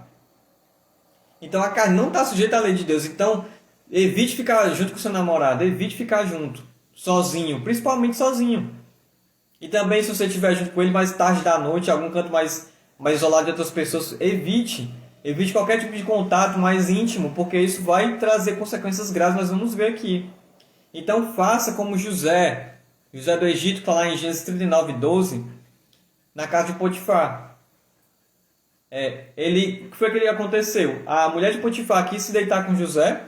Então, a carne não está sujeita à lei de Deus. Então, evite ficar junto com seu namorado. Evite ficar junto. Sozinho. Principalmente sozinho. E também, se você estiver junto com ele mais tarde da noite, em algum canto mais isolado de outras pessoas, evite qualquer tipo de contato mais íntimo, porque isso vai trazer consequências graves, nós vamos ver aqui. Então, faça como José do Egito, está lá em Gênesis 39:12, na casa de Potifar. O que foi que aconteceu? A mulher de Potifar quis se deitar com José,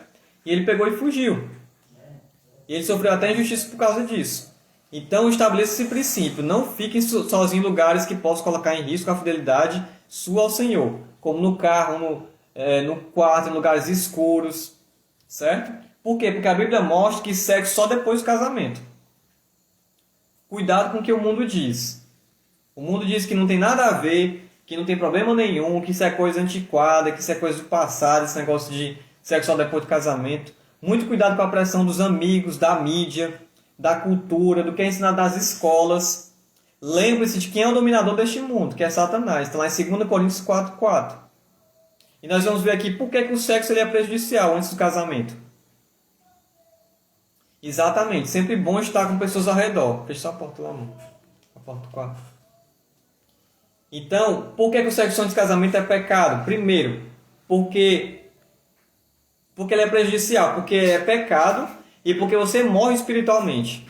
e ele pegou e fugiu. E ele sofreu até injustiça por causa disso. Então, estabeleça esse princípio. Não fiquem sozinhos em lugares que possam colocar em risco a fidelidade sua ao Senhor. Como no carro, no quarto, em lugares escuros. Certo? Por quê? Porque a Bíblia mostra que sexo só depois do casamento. Cuidado com o que o mundo diz. O mundo diz que não tem nada a ver, que não tem problema nenhum, que isso é coisa antiquada, que isso é coisa do passado, esse negócio de sexo só depois do casamento. Muito cuidado com a pressão dos amigos, da mídia, da cultura, do que é ensinado nas escolas. Lembre-se de quem é o dominador deste mundo, que é Satanás. Está lá em 2 Coríntios 4:4. E nós vamos ver aqui por que o sexo ele é prejudicial antes do casamento. Exatamente. Sempre bom estar com pessoas ao redor. Fecha só a porta lá, amor. A porta do quarto. Então, por que o sexo antes do casamento é pecado? Primeiro, porque ele é prejudicial. Porque é pecado e porque você morre espiritualmente.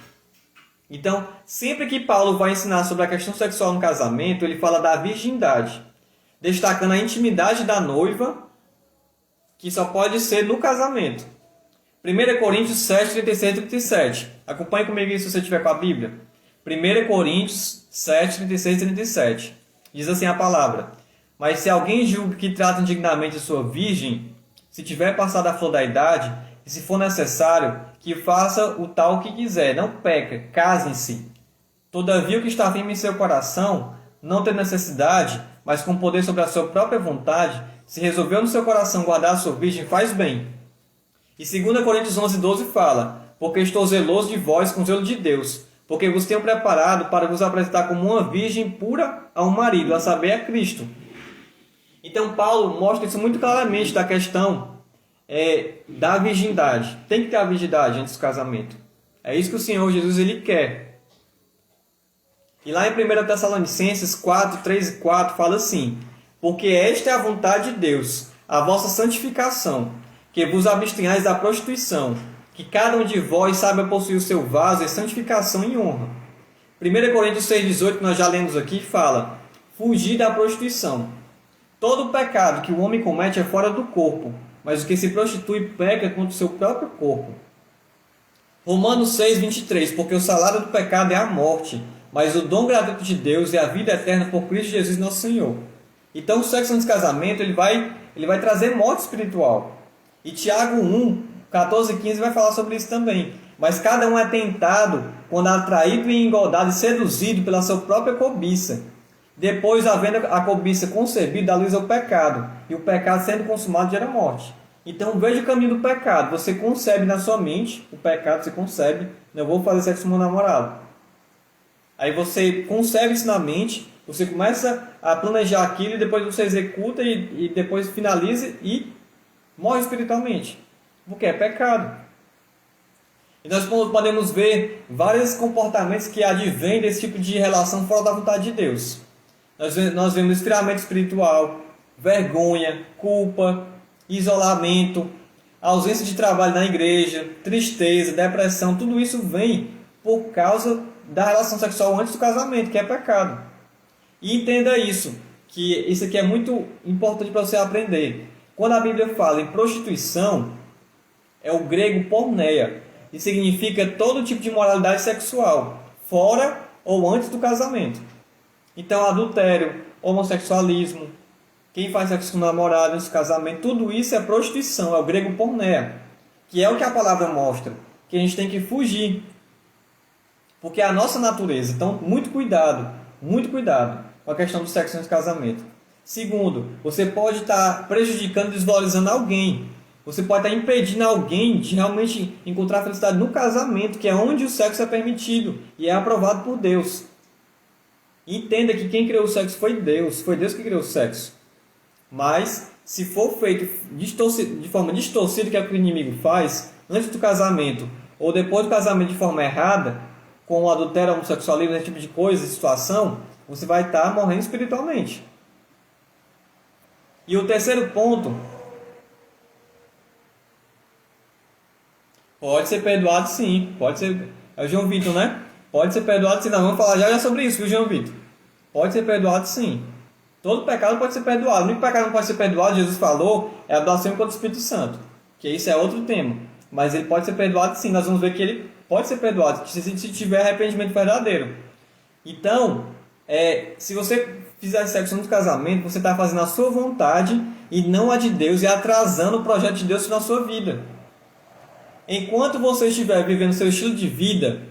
Então, sempre que Paulo vai ensinar sobre a questão sexual no casamento, ele fala da virgindade, destacando a intimidade da noiva, que só pode ser no casamento. 1 Coríntios 7, 36 e 37. Acompanhe comigo isso se você estiver com a Bíblia. 1 Coríntios 7, 36 e 37. Diz assim a palavra: mas se alguém julga que trata indignamente a sua virgem, se tiver passado a flor da idade, e se for necessário, que faça o tal que quiser, não peca, casem-se. Todavia o que está firme em seu coração, não tem necessidade, mas com poder sobre a sua própria vontade, se resolveu no seu coração guardar a sua virgem, faz bem. E 2 Coríntios 11:12 fala, porque estou zeloso de vós com zelo de Deus, porque vos tenho preparado para vos apresentar como uma virgem pura a um marido, a saber, a Cristo. Então Paulo mostra isso muito claramente da questão da virgindade. Tem que ter a virgindade antes do casamento. É isso que o Senhor Jesus ele quer. E lá em 1 Tessalonicenses 4, 3 e 4 fala assim, porque esta é a vontade de Deus, a vossa santificação, que vos abstenhais da prostituição, que cada um de vós saiba possuir o seu vaso em santificação e honra. 1 Coríntios 6,18, que nós já lemos aqui, fala, fugir da prostituição. Todo pecado que o homem comete é fora do corpo, mas o que se prostitui peca contra o seu próprio corpo. Romanos 6,23, porque o salário do pecado é a morte, mas o dom gratuito de Deus é a vida eterna por Cristo Jesus nosso Senhor. Então o sexo antes do casamento ele vai trazer morte espiritual. E Tiago 1, 14 e 15 vai falar sobre isso também. Mas cada um é tentado quando atraído e engodado e seduzido pela sua própria cobiça. Depois, havendo a cobiça concebida, dá luz ao pecado. E o pecado sendo consumado gera morte. Então veja o caminho do pecado. Você concebe na sua mente, o pecado você concebe, não vou fazer sexo com meu namorado. Aí você concebe isso na mente, você começa a planejar aquilo e depois você executa e depois finaliza e morre espiritualmente. Porque é pecado. E nós podemos ver vários comportamentos que advêm desse tipo de relação fora da vontade de Deus. Nós vemos esfriamento espiritual, vergonha, culpa, isolamento, ausência de trabalho na igreja, tristeza, depressão. Tudo isso vem por causa da relação sexual antes do casamento, que é pecado. E entenda isso, que isso aqui é muito importante para você aprender. Quando a Bíblia fala em prostituição, é o grego porneia, e significa todo tipo de moralidade sexual, fora ou antes do casamento. Então, adultério, homossexualismo, quem faz sexo com namorado antes do casamento, tudo isso é prostituição, é o grego porneia, que é o que a palavra mostra, que a gente tem que fugir, porque é a nossa natureza. Então, muito cuidado com a questão do sexo antes do casamento. Segundo, você pode estar prejudicando e desvalorizando alguém. Você pode estar impedindo alguém de realmente encontrar felicidade no casamento, que é onde o sexo é permitido e é aprovado por Deus. Entenda que quem criou o sexo foi Deus que criou o sexo. Mas, se for feito de forma distorcida, que é o que o inimigo faz, antes do casamento ou depois do casamento de forma errada, com o adultério, homossexualismo, esse tipo de coisa, situação, você vai estar morrendo espiritualmente. E o terceiro ponto, pode ser perdoado sim, pode ser, é o João Vitor, né? Pode ser perdoado sim, nós vamos falar já sobre isso, viu, João Vitor? Pode ser perdoado sim. Todo pecado pode ser perdoado. O único pecado que não pode ser perdoado, Jesus falou, é a blasfêmia contra o Espírito Santo, que isso é outro tema. Mas ele pode ser perdoado sim, nós vamos ver que ele pode ser perdoado, se tiver arrependimento verdadeiro. Então, se você fizer sexo no casamento, você está fazendo a sua vontade e não a de Deus, e atrasando o projeto de Deus na sua vida. Enquanto você estiver vivendo seu estilo de vida,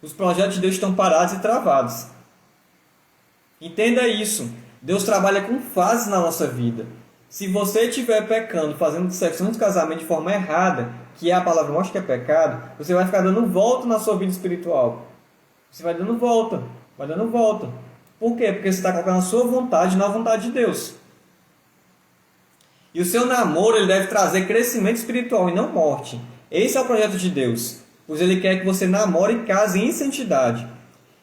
os projetos de Deus estão parados e travados. Entenda isso. Deus trabalha com fases na nossa vida. Se você estiver pecando, fazendo sexo antes do casamento de forma errada, que a palavra mostra que é pecado, você vai ficar dando volta na sua vida espiritual. Você vai dando volta. Por quê? Porque você está colocando a sua vontade na vontade de Deus. E o seu namoro ele deve trazer crescimento espiritual e não morte. Esse é o projeto de Deus. Pois Ele quer que você namore e case em santidade.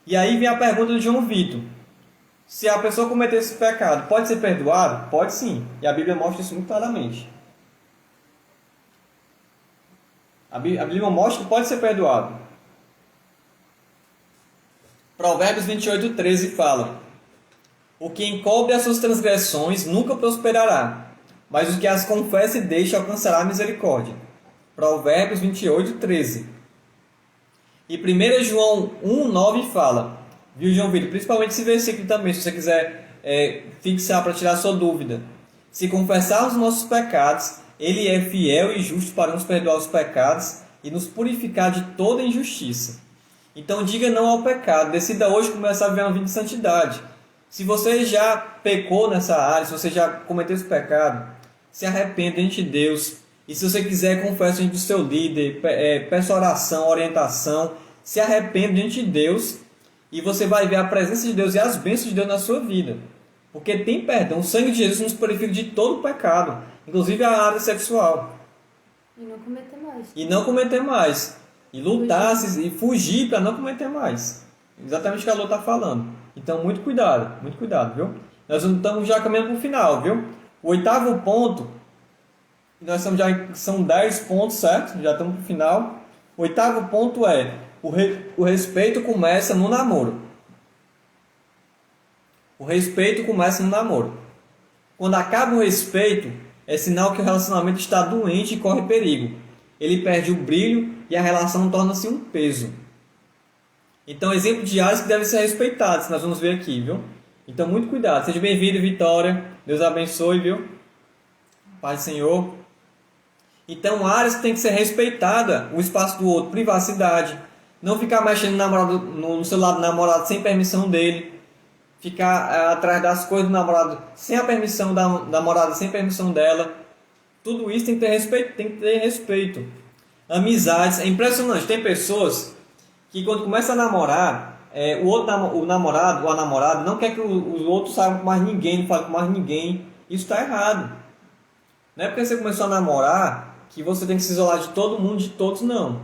E aí vem a pergunta de João Vitor. Se a pessoa cometer esse pecado, pode ser perdoado? Pode sim. E a Bíblia mostra isso muito claramente. A Bíblia mostra que pode ser perdoado. Provérbios 28:13 fala: o que encobre as suas transgressões nunca prosperará, mas o que as confessa e deixa alcançará a misericórdia. Provérbios 28:13. E 1 João 1:9 fala, viu, João Vitor? Principalmente esse versículo também, se você quiser fixar para tirar a sua dúvida. Se confessarmos nossos pecados, Ele é fiel e justo para nos perdoar os pecados e nos purificar de toda injustiça. Então diga não ao pecado, decida hoje começar a viver uma vida de santidade. Se você já pecou nessa área, se você já cometeu esse pecado, se arrependa diante de Deus. E se você quiser, confesse diante do seu líder, peça oração, orientação, se arrependa diante de Deus e você vai ver a presença de Deus e as bênçãos de Deus na sua vida. Porque tem perdão, o sangue de Jesus nos purifica de todo pecado, inclusive a área sexual.
E não cometer mais.
E não cometer mais. E lutar e fugir para não cometer mais. Exatamente o que a Lô está falando. Então, muito cuidado, viu? Nós estamos já caminhando para o final, viu? O 8º ponto, são 10 pontos, certo? Já estamos para o final. O 8º ponto é, o respeito começa no namoro. O respeito começa no namoro. Quando acaba o respeito, é sinal que o relacionamento está doente e corre perigo. Ele perde o brilho e a relação torna-se um peso. Então, exemplo de áreas que devem ser respeitadas, nós vamos ver aqui, viu? Então, muito cuidado. Seja bem-vindo, Vitória. Deus abençoe, viu? Paz do Senhor. Então, áreas que tem que ser respeitada, o espaço do outro, privacidade. Não ficar mexendo no celular do namorado sem permissão dele. Ficar atrás das coisas do namorado sem a permissão da namorada, sem permissão dela. Tudo isso tem que ter respeito. Amizades. É impressionante. Tem pessoas que quando começa a namorar, o namorado ou a namorada não quer que os outros saibam com mais ninguém, não fale com mais ninguém. Isso está errado. Não é porque você começou a namorar que você tem que se isolar de todo mundo, de todos, não.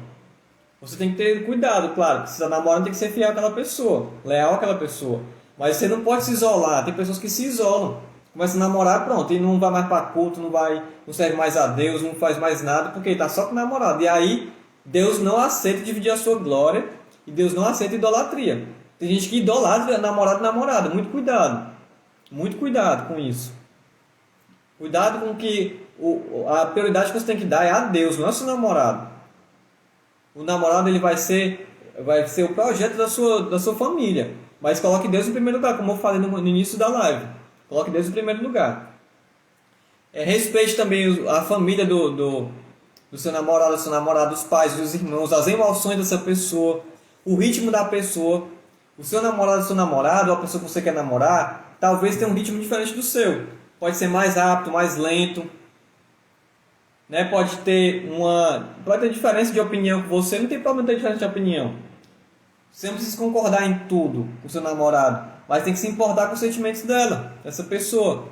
Você tem que ter cuidado, claro. Se você está namorando, tem que ser fiel àquela pessoa, leal àquela pessoa. Mas você não pode se isolar. Tem pessoas que se isolam. Começa a namorar, pronto, e não vai mais para culto, não serve mais a Deus, não faz mais nada, porque ele está só com o namorado. E aí, Deus não aceita dividir a sua glória e Deus não aceita idolatria. Tem gente que idolatra namorado e namorada. Muito cuidado. Muito cuidado com isso. Cuidado com que a prioridade que você tem que dar é a Deus, não é o seu namorado. O namorado ele vai ser o projeto da sua família. Mas coloque Deus em primeiro lugar, como eu falei no início da live. Coloque Deus em primeiro lugar. Respeite também a família do seu namorado, os pais, os irmãos, as emoções dessa pessoa, o ritmo da pessoa. O seu namorado, ou a pessoa que você quer namorar, talvez tenha um ritmo diferente do seu. Pode ser mais rápido, mais lento. Né? Pode ter diferença de opinião com você, não tem problema ter diferença de opinião. Você não precisa concordar em tudo com o seu namorado, mas tem que se importar com os sentimentos dessa pessoa.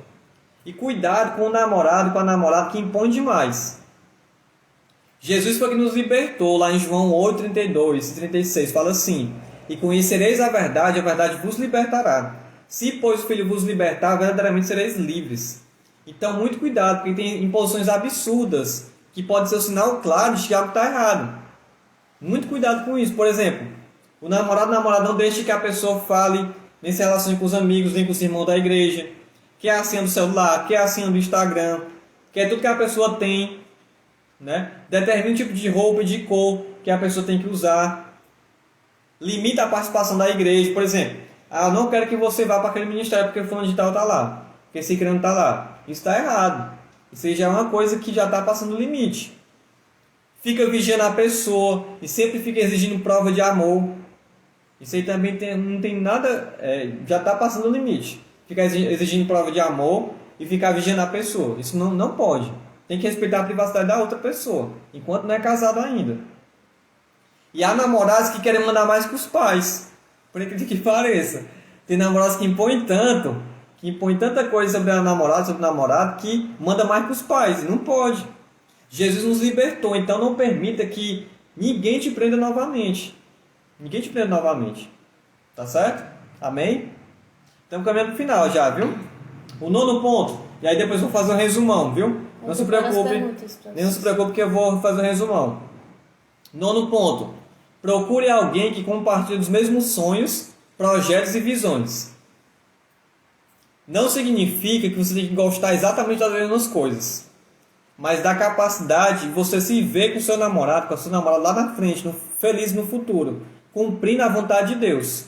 E cuidado com o namorado, com a namorada que impõe demais. Jesus foi que nos libertou, lá em João 8, 32 e 36, fala assim: e conhecereis a verdade vos libertará. Se, pois, o Filho vos libertar, verdadeiramente sereis livres. Então, muito cuidado, porque tem imposições absurdas, que pode ser um sinal claro de que algo está errado. Muito cuidado com isso. Por exemplo, o namorado não deixe que a pessoa fale, nem se relacione com os amigos, nem com os irmãos da igreja, quer a senha do celular, quer a senha do Instagram, quer tudo que a pessoa tem, né? Determine o tipo de roupa e de cor que a pessoa tem que usar. Limita a participação da igreja, por exemplo. Eu não quero que você vá para aquele ministério porque o fulano de tal está lá, porque esse crente está lá. Isso está errado. Isso já é uma coisa que já está passando o limite. Fica vigiando a pessoa e sempre fica exigindo prova de amor. Isso aí também não tem nada, já está passando o limite. Ficar exigindo prova de amor e ficar vigiando a pessoa. Isso não pode. Tem que respeitar a privacidade da outra pessoa, enquanto não é casado ainda. E há namorados que querem mandar mais que os pais, por incrível que pareça. Tem namorados que impõem tanta coisa sobre a namorada, sobre o namorado, que manda mais que os pais, e não pode. Jesus nos libertou, então não permita que ninguém te prenda novamente. Ninguém te prenda novamente. Tá certo? Amém? Estamos caminhando para o final já, viu? O 9º ponto. E aí depois eu vou fazer um resumão, viu? Não se preocupe que eu vou fazer um resumão. 9º ponto. Procure alguém que compartilhe os mesmos sonhos, projetos e visões. Não significa que você tem que gostar exatamente das mesmas coisas, mas da capacidade de você se ver com o seu namorado, com a sua namorada lá na frente, feliz no futuro, cumprindo a vontade de Deus.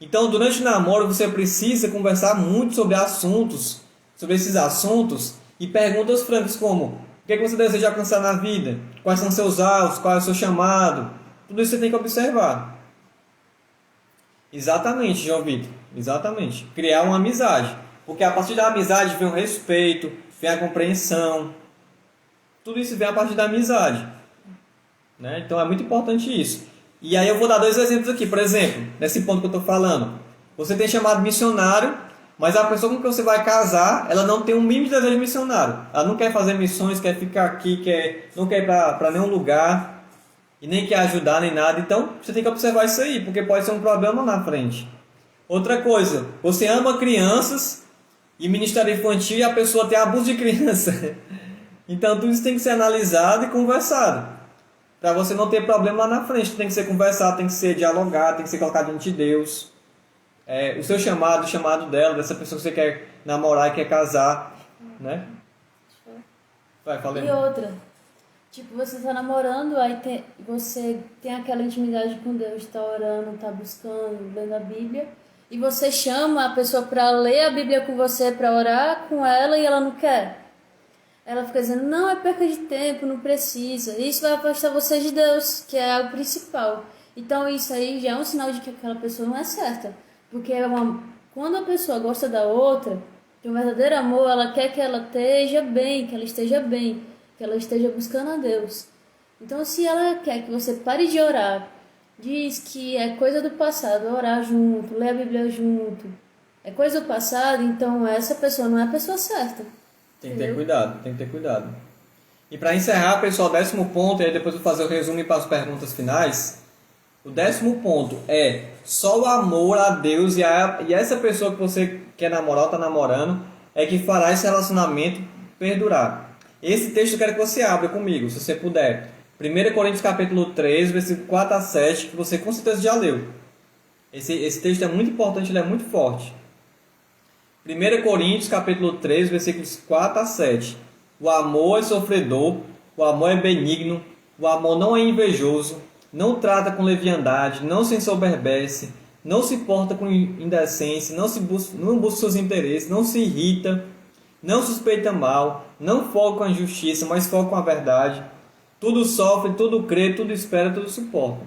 Então, durante o namoro, você precisa conversar muito sobre esses assuntos, E perguntas francas como: o que é que você deseja alcançar na vida? Quais são seus alvos? Qual é o seu chamado? Tudo isso você tem que observar. Exatamente, João Vitor. Exatamente. Criar uma amizade. Porque a partir da amizade vem o respeito, vem a compreensão. Tudo isso vem a partir da amizade. Né? Então é muito importante isso. E aí eu vou dar 2 exemplos aqui. Por exemplo, nesse ponto que eu estou falando. Você tem chamado missionário, mas a pessoa com que você vai casar, ela não tem um mínimo de desejo missionário. Ela não quer fazer missões, quer ficar aqui, não quer ir para nenhum lugar. E nem quer ajudar, nem nada. Então, você tem que observar isso aí, porque pode ser um problema na frente. Outra coisa, você ama crianças e ministério infantil e a pessoa tem abuso de criança. Então, tudo isso tem que ser analisado e conversado. Para você não ter problema lá na frente. Tem que ser conversado, tem que ser dialogado, tem que ser colocado diante de Deus. O seu chamado, o chamado dela, dessa pessoa que você quer namorar e quer casar. Né? Vai, fala aí.
E outra, tipo, você tá namorando, aí você tem aquela intimidade com Deus, tá orando, tá buscando, lendo a Bíblia, e você chama a pessoa para ler a Bíblia com você, para orar com ela, e ela não quer. Ela fica dizendo, não, é perca de tempo, não precisa. Isso vai afastar você de Deus, que é o principal. Então isso aí já é um sinal de que aquela pessoa não é certa. Porque quando a pessoa gosta da outra, tem um verdadeiro amor, ela quer que ela esteja bem, que ela esteja buscando a Deus. Então se ela quer que você pare de orar, diz que é coisa do passado, orar junto, ler a Bíblia junto, é coisa do passado, então essa pessoa não é a pessoa certa.
Tem que ter cuidado, tem que ter cuidado. E para encerrar, pessoal, o 10º ponto, e aí depois eu vou fazer o resumo para as perguntas finais. O 10º ponto é só o amor a Deus e essa pessoa que você quer namorar ou está namorando é que fará esse relacionamento perdurar. Esse texto eu quero que você abra comigo, se você puder. 1 Coríntios capítulo 3, versículo 4 a 7, que você com certeza já leu. Esse texto é muito importante, ele é muito forte. 1 Coríntios capítulo 3, versículos 4 a 7. O amor é sofredor, o amor é benigno, o amor não é invejoso, não trata com leviandade, não se ensoberbece, não se porta com indecência, não busca seus interesses, não se irrita, não suspeita mal, não foca com a injustiça, mas foca com a verdade. Tudo sofre, tudo crê, tudo espera, tudo suporta.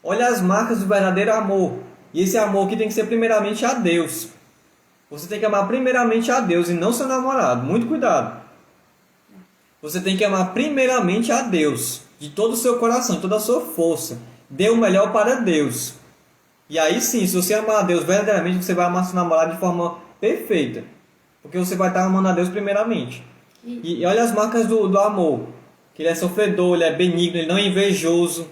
Olha as marcas do verdadeiro amor. E esse amor aqui tem que ser primeiramente a Deus. Você tem que amar primeiramente a Deus e não seu namorado. Muito cuidado. Você tem que amar primeiramente a Deus, de todo o seu coração, de toda a sua força. Dê o melhor para Deus. E aí sim, se você amar a Deus verdadeiramente, você vai amar seu namorado de forma perfeita. Porque você vai estar amando a Deus primeiramente. E olha as marcas do amor. Que ele é sofredor, ele é benigno, ele não é invejoso.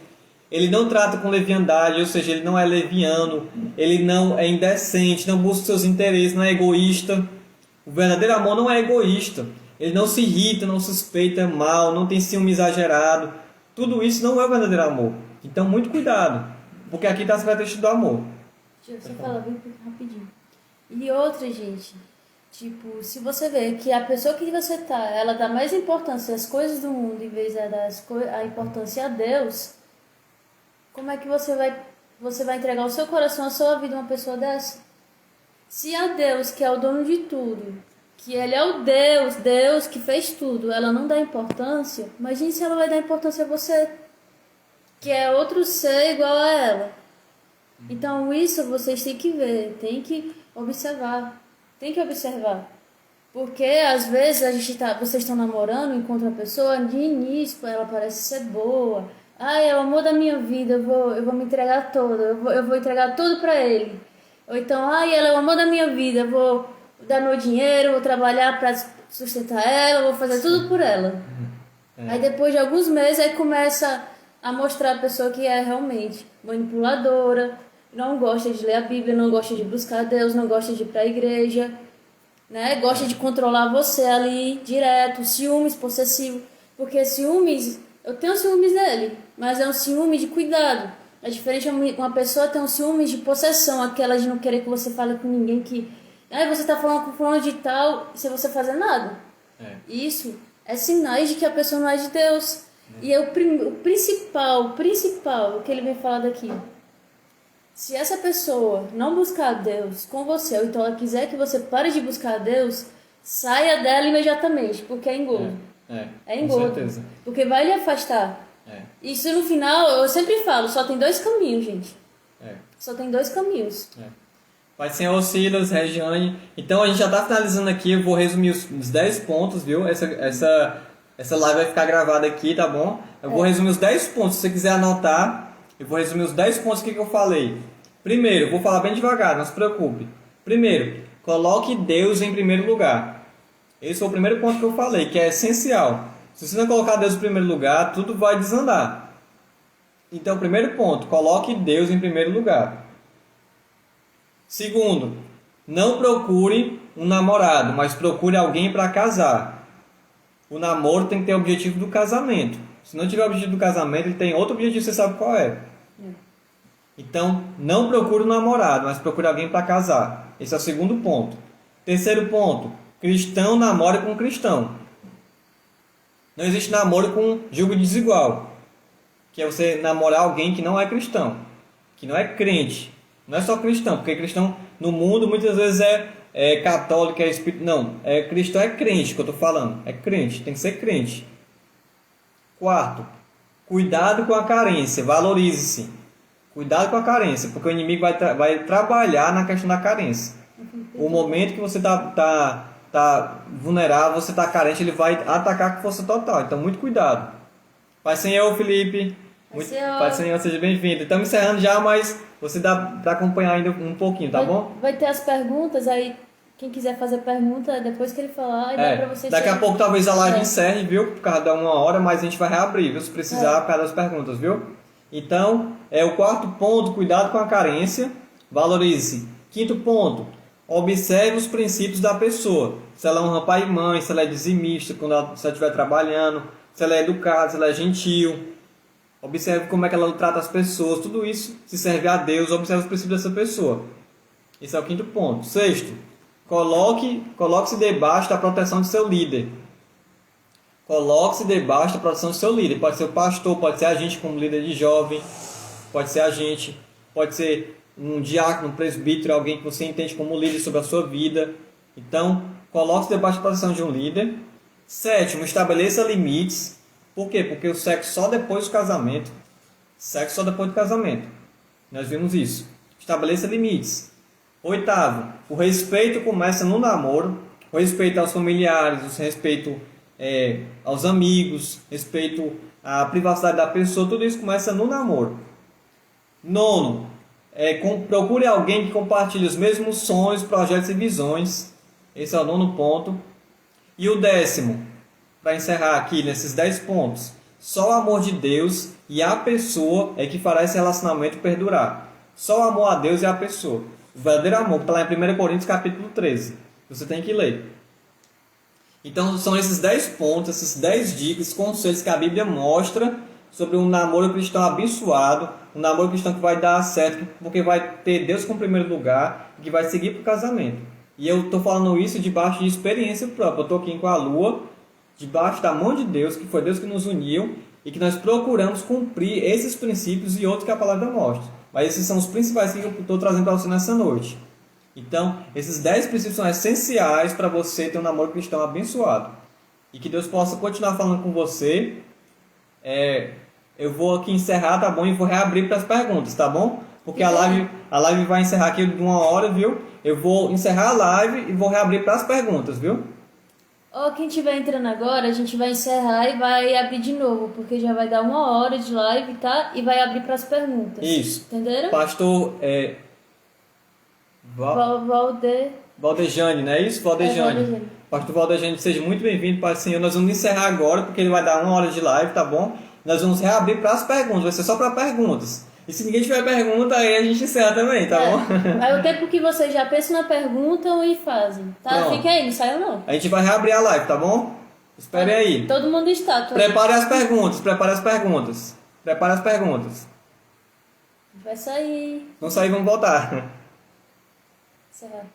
Ele não trata com leviandade, ou seja, ele não é leviano, ele não é indecente, não busca seus interesses, não é egoísta. O verdadeiro amor não é egoísta. Ele não se irrita, não suspeita mal, não tem ciúme exagerado. Tudo isso não é o verdadeiro amor. Então, muito cuidado, porque aqui está as características do amor.
Deixa eu falar bem rapidinho. E outra, gente, tipo, se você vê que a pessoa que você tá, ela dá mais importância às coisas do mundo em vez de dar a importância a Deus, como é que você vai entregar o seu coração, a sua vida a uma pessoa dessa? Se a Deus, que é o dono de tudo, que Ele é o Deus que fez tudo, ela não dá importância, imagine se ela vai dar importância a você, que é outro ser igual a ela. Então isso vocês têm que ver, têm que observar. Porque às vezes vocês estão namorando, encontra a pessoa, de início ela parece ser boa. É o amor da minha vida, eu vou me entregar toda, eu vou entregar tudo pra ele. Ou então, ela é o amor da minha vida, eu vou dar meu dinheiro, vou trabalhar pra sustentar ela, vou fazer tudo por ela. Aí depois de alguns meses, aí começa a mostrar a pessoa que é realmente manipuladora, não gosta de ler a Bíblia, não gosta de buscar a Deus, não gosta de ir pra igreja, né? Gosta de controlar você ali direto, ciúmes possessivo, porque ciúmes, eu tenho ciúmes dele, mas é um ciúme de cuidado. É diferente uma pessoa ter um ciúme de possessão, aquela de não querer que você fale com ninguém que você tá falando com fulano de tal sem você fazer nada. Isso é sinais de que a pessoa não é de Deus. E é o principal que ele vem falar daqui. Se essa pessoa não buscar a Deus com você, ou então ela quiser que você pare de buscar a Deus, saia dela imediatamente, porque é engodo. É
com
engodo.
certeza.
Porque vai lhe afastar.
É,
Isso no final, eu sempre falo, só tem 2 caminhos, gente.
é.
Só tem 2 caminhos.
Pai do Senhor, Silas, Regiane. Então a gente já está finalizando aqui, eu vou resumir os 10 pontos, viu? Essa live vai ficar gravada aqui, tá bom? Eu vou resumir os 10 pontos, se você quiser anotar, eu vou resumir os 10 pontos que eu falei. Primeiro, vou falar bem devagar, não se preocupe. Primeiro, coloque Deus em primeiro lugar. Esse foi o primeiro ponto que eu falei, que é essencial. Se você não colocar Deus em primeiro lugar, tudo vai desandar. Então, primeiro ponto, coloque Deus em primeiro lugar. Segundo, não procure um namorado, mas procure alguém para casar. O namoro tem que ter o objetivo do casamento. Se não tiver o objetivo do casamento, ele tem outro objetivo, você sabe qual é. Então, não procure um namorado, mas procure alguém para casar. Esse é o segundo ponto. Terceiro ponto, cristão namora com cristão. Não existe namoro com julgo desigual, que é você namorar alguém que não é cristão, que não é crente. Não é só cristão, porque cristão no mundo muitas vezes é católico, é espírito. Não, cristão é crente que eu estou falando. É crente, tem que ser crente. Quarto, cuidado com a carência, valorize-se. Cuidado com a carência, porque o inimigo vai trabalhar na questão da carência. O momento que você tá vulnerável, você está carente, ele vai atacar com força total. Então, muito cuidado. Pai Senhor, Felipe. Pai Senhor, seja bem-vindo. Estamos encerrando já, mas você dá para acompanhar ainda um pouquinho, tá bom?
Vai ter as perguntas, aí quem quiser fazer pergunta, depois que ele falar, dá para vocês...
Daqui a pouco talvez a live encerre, viu? Por causa da 1 hora, mas a gente vai reabrir, viu? Se precisar, por causa das perguntas, viu? Então, o quarto ponto, cuidado com a carência, valorize. Quinto ponto, observe os princípios da pessoa. Se ela honra pai e mãe, se ela é dizimista, se ela estiver trabalhando, se ela é educada, se ela é gentil. Observe como é que ela trata as pessoas. Tudo isso se serve a Deus. Observe os princípios dessa pessoa. Esse é o quinto ponto. Sexto, coloque-se debaixo da proteção de seu líder. Coloque-se debaixo da proteção do seu líder. Pode ser o pastor, pode ser a gente como líder de jovem, pode ser a gente, pode ser um diácono, um presbítero, alguém que você entende como líder sobre a sua vida. Então, coloque-se debaixo da proteção de um líder. Sétimo, estabeleça limites. Por quê? Porque o sexo só depois do casamento. Sexo só depois do casamento. Nós vimos isso. Estabeleça limites. Oitavo, o respeito começa no namoro. O respeito aos familiares, o respeito aos amigos, respeito à privacidade da pessoa. Tudo isso começa no namoro. Nono, procure alguém que compartilhe os mesmos sonhos, projetos e visões. Esse é o nono ponto. E o décimo, para encerrar aqui nesses 10 pontos, só o amor de Deus e a pessoa é que fará esse relacionamento perdurar. Só o amor a Deus e a pessoa. O verdadeiro amor, que está lá em 1 Coríntios capítulo 13. Você tem que ler. Então são esses 10 pontos, esses 10 dicas, conselhos que a Bíblia mostra sobre um namoro cristão abençoado, um namoro cristão que vai dar certo, porque vai ter Deus como primeiro lugar e que vai seguir para o casamento. E eu estou falando isso debaixo de experiência própria. Eu estou aqui com a Lua, debaixo da mão de Deus, que foi Deus que nos uniu e que nós procuramos cumprir esses princípios e outros que a palavra mostra. Mas esses são os principais que eu estou trazendo para você nessa noite. Então, esses 10 princípios são essenciais para você ter um namoro cristão abençoado. E que Deus possa continuar falando com você. Eu vou aqui encerrar, tá bom? E vou reabrir para as perguntas, tá bom? Porque a live vai encerrar aqui de 1 hora, viu? Eu vou encerrar a live e vou reabrir para as perguntas, viu?
Quem estiver entrando agora, a gente vai encerrar e vai abrir de novo, porque já vai dar 1 hora de live, tá? E vai abrir para as perguntas.
Isso.
Entenderam?
Pastor Valdejane, não é isso? Valdejane. Pastor Valdejane, seja muito bem-vindo, Pai do Senhor. Nós vamos encerrar agora, porque ele vai dar 1 hora de live, tá bom? Nós vamos reabrir para as perguntas, vai ser só para perguntas. E se ninguém tiver pergunta, aí a gente encerra também, tá bom?
É o tempo que vocês já pensam na pergunta e fazem, tá?
Pronto.
Fica aí, não saiu não.
A gente vai reabrir a live, tá bom? Espere aí.
Todo mundo está.
Prepare as perguntas.
Vai sair.
Não sair, vamos voltar.
Encerrar.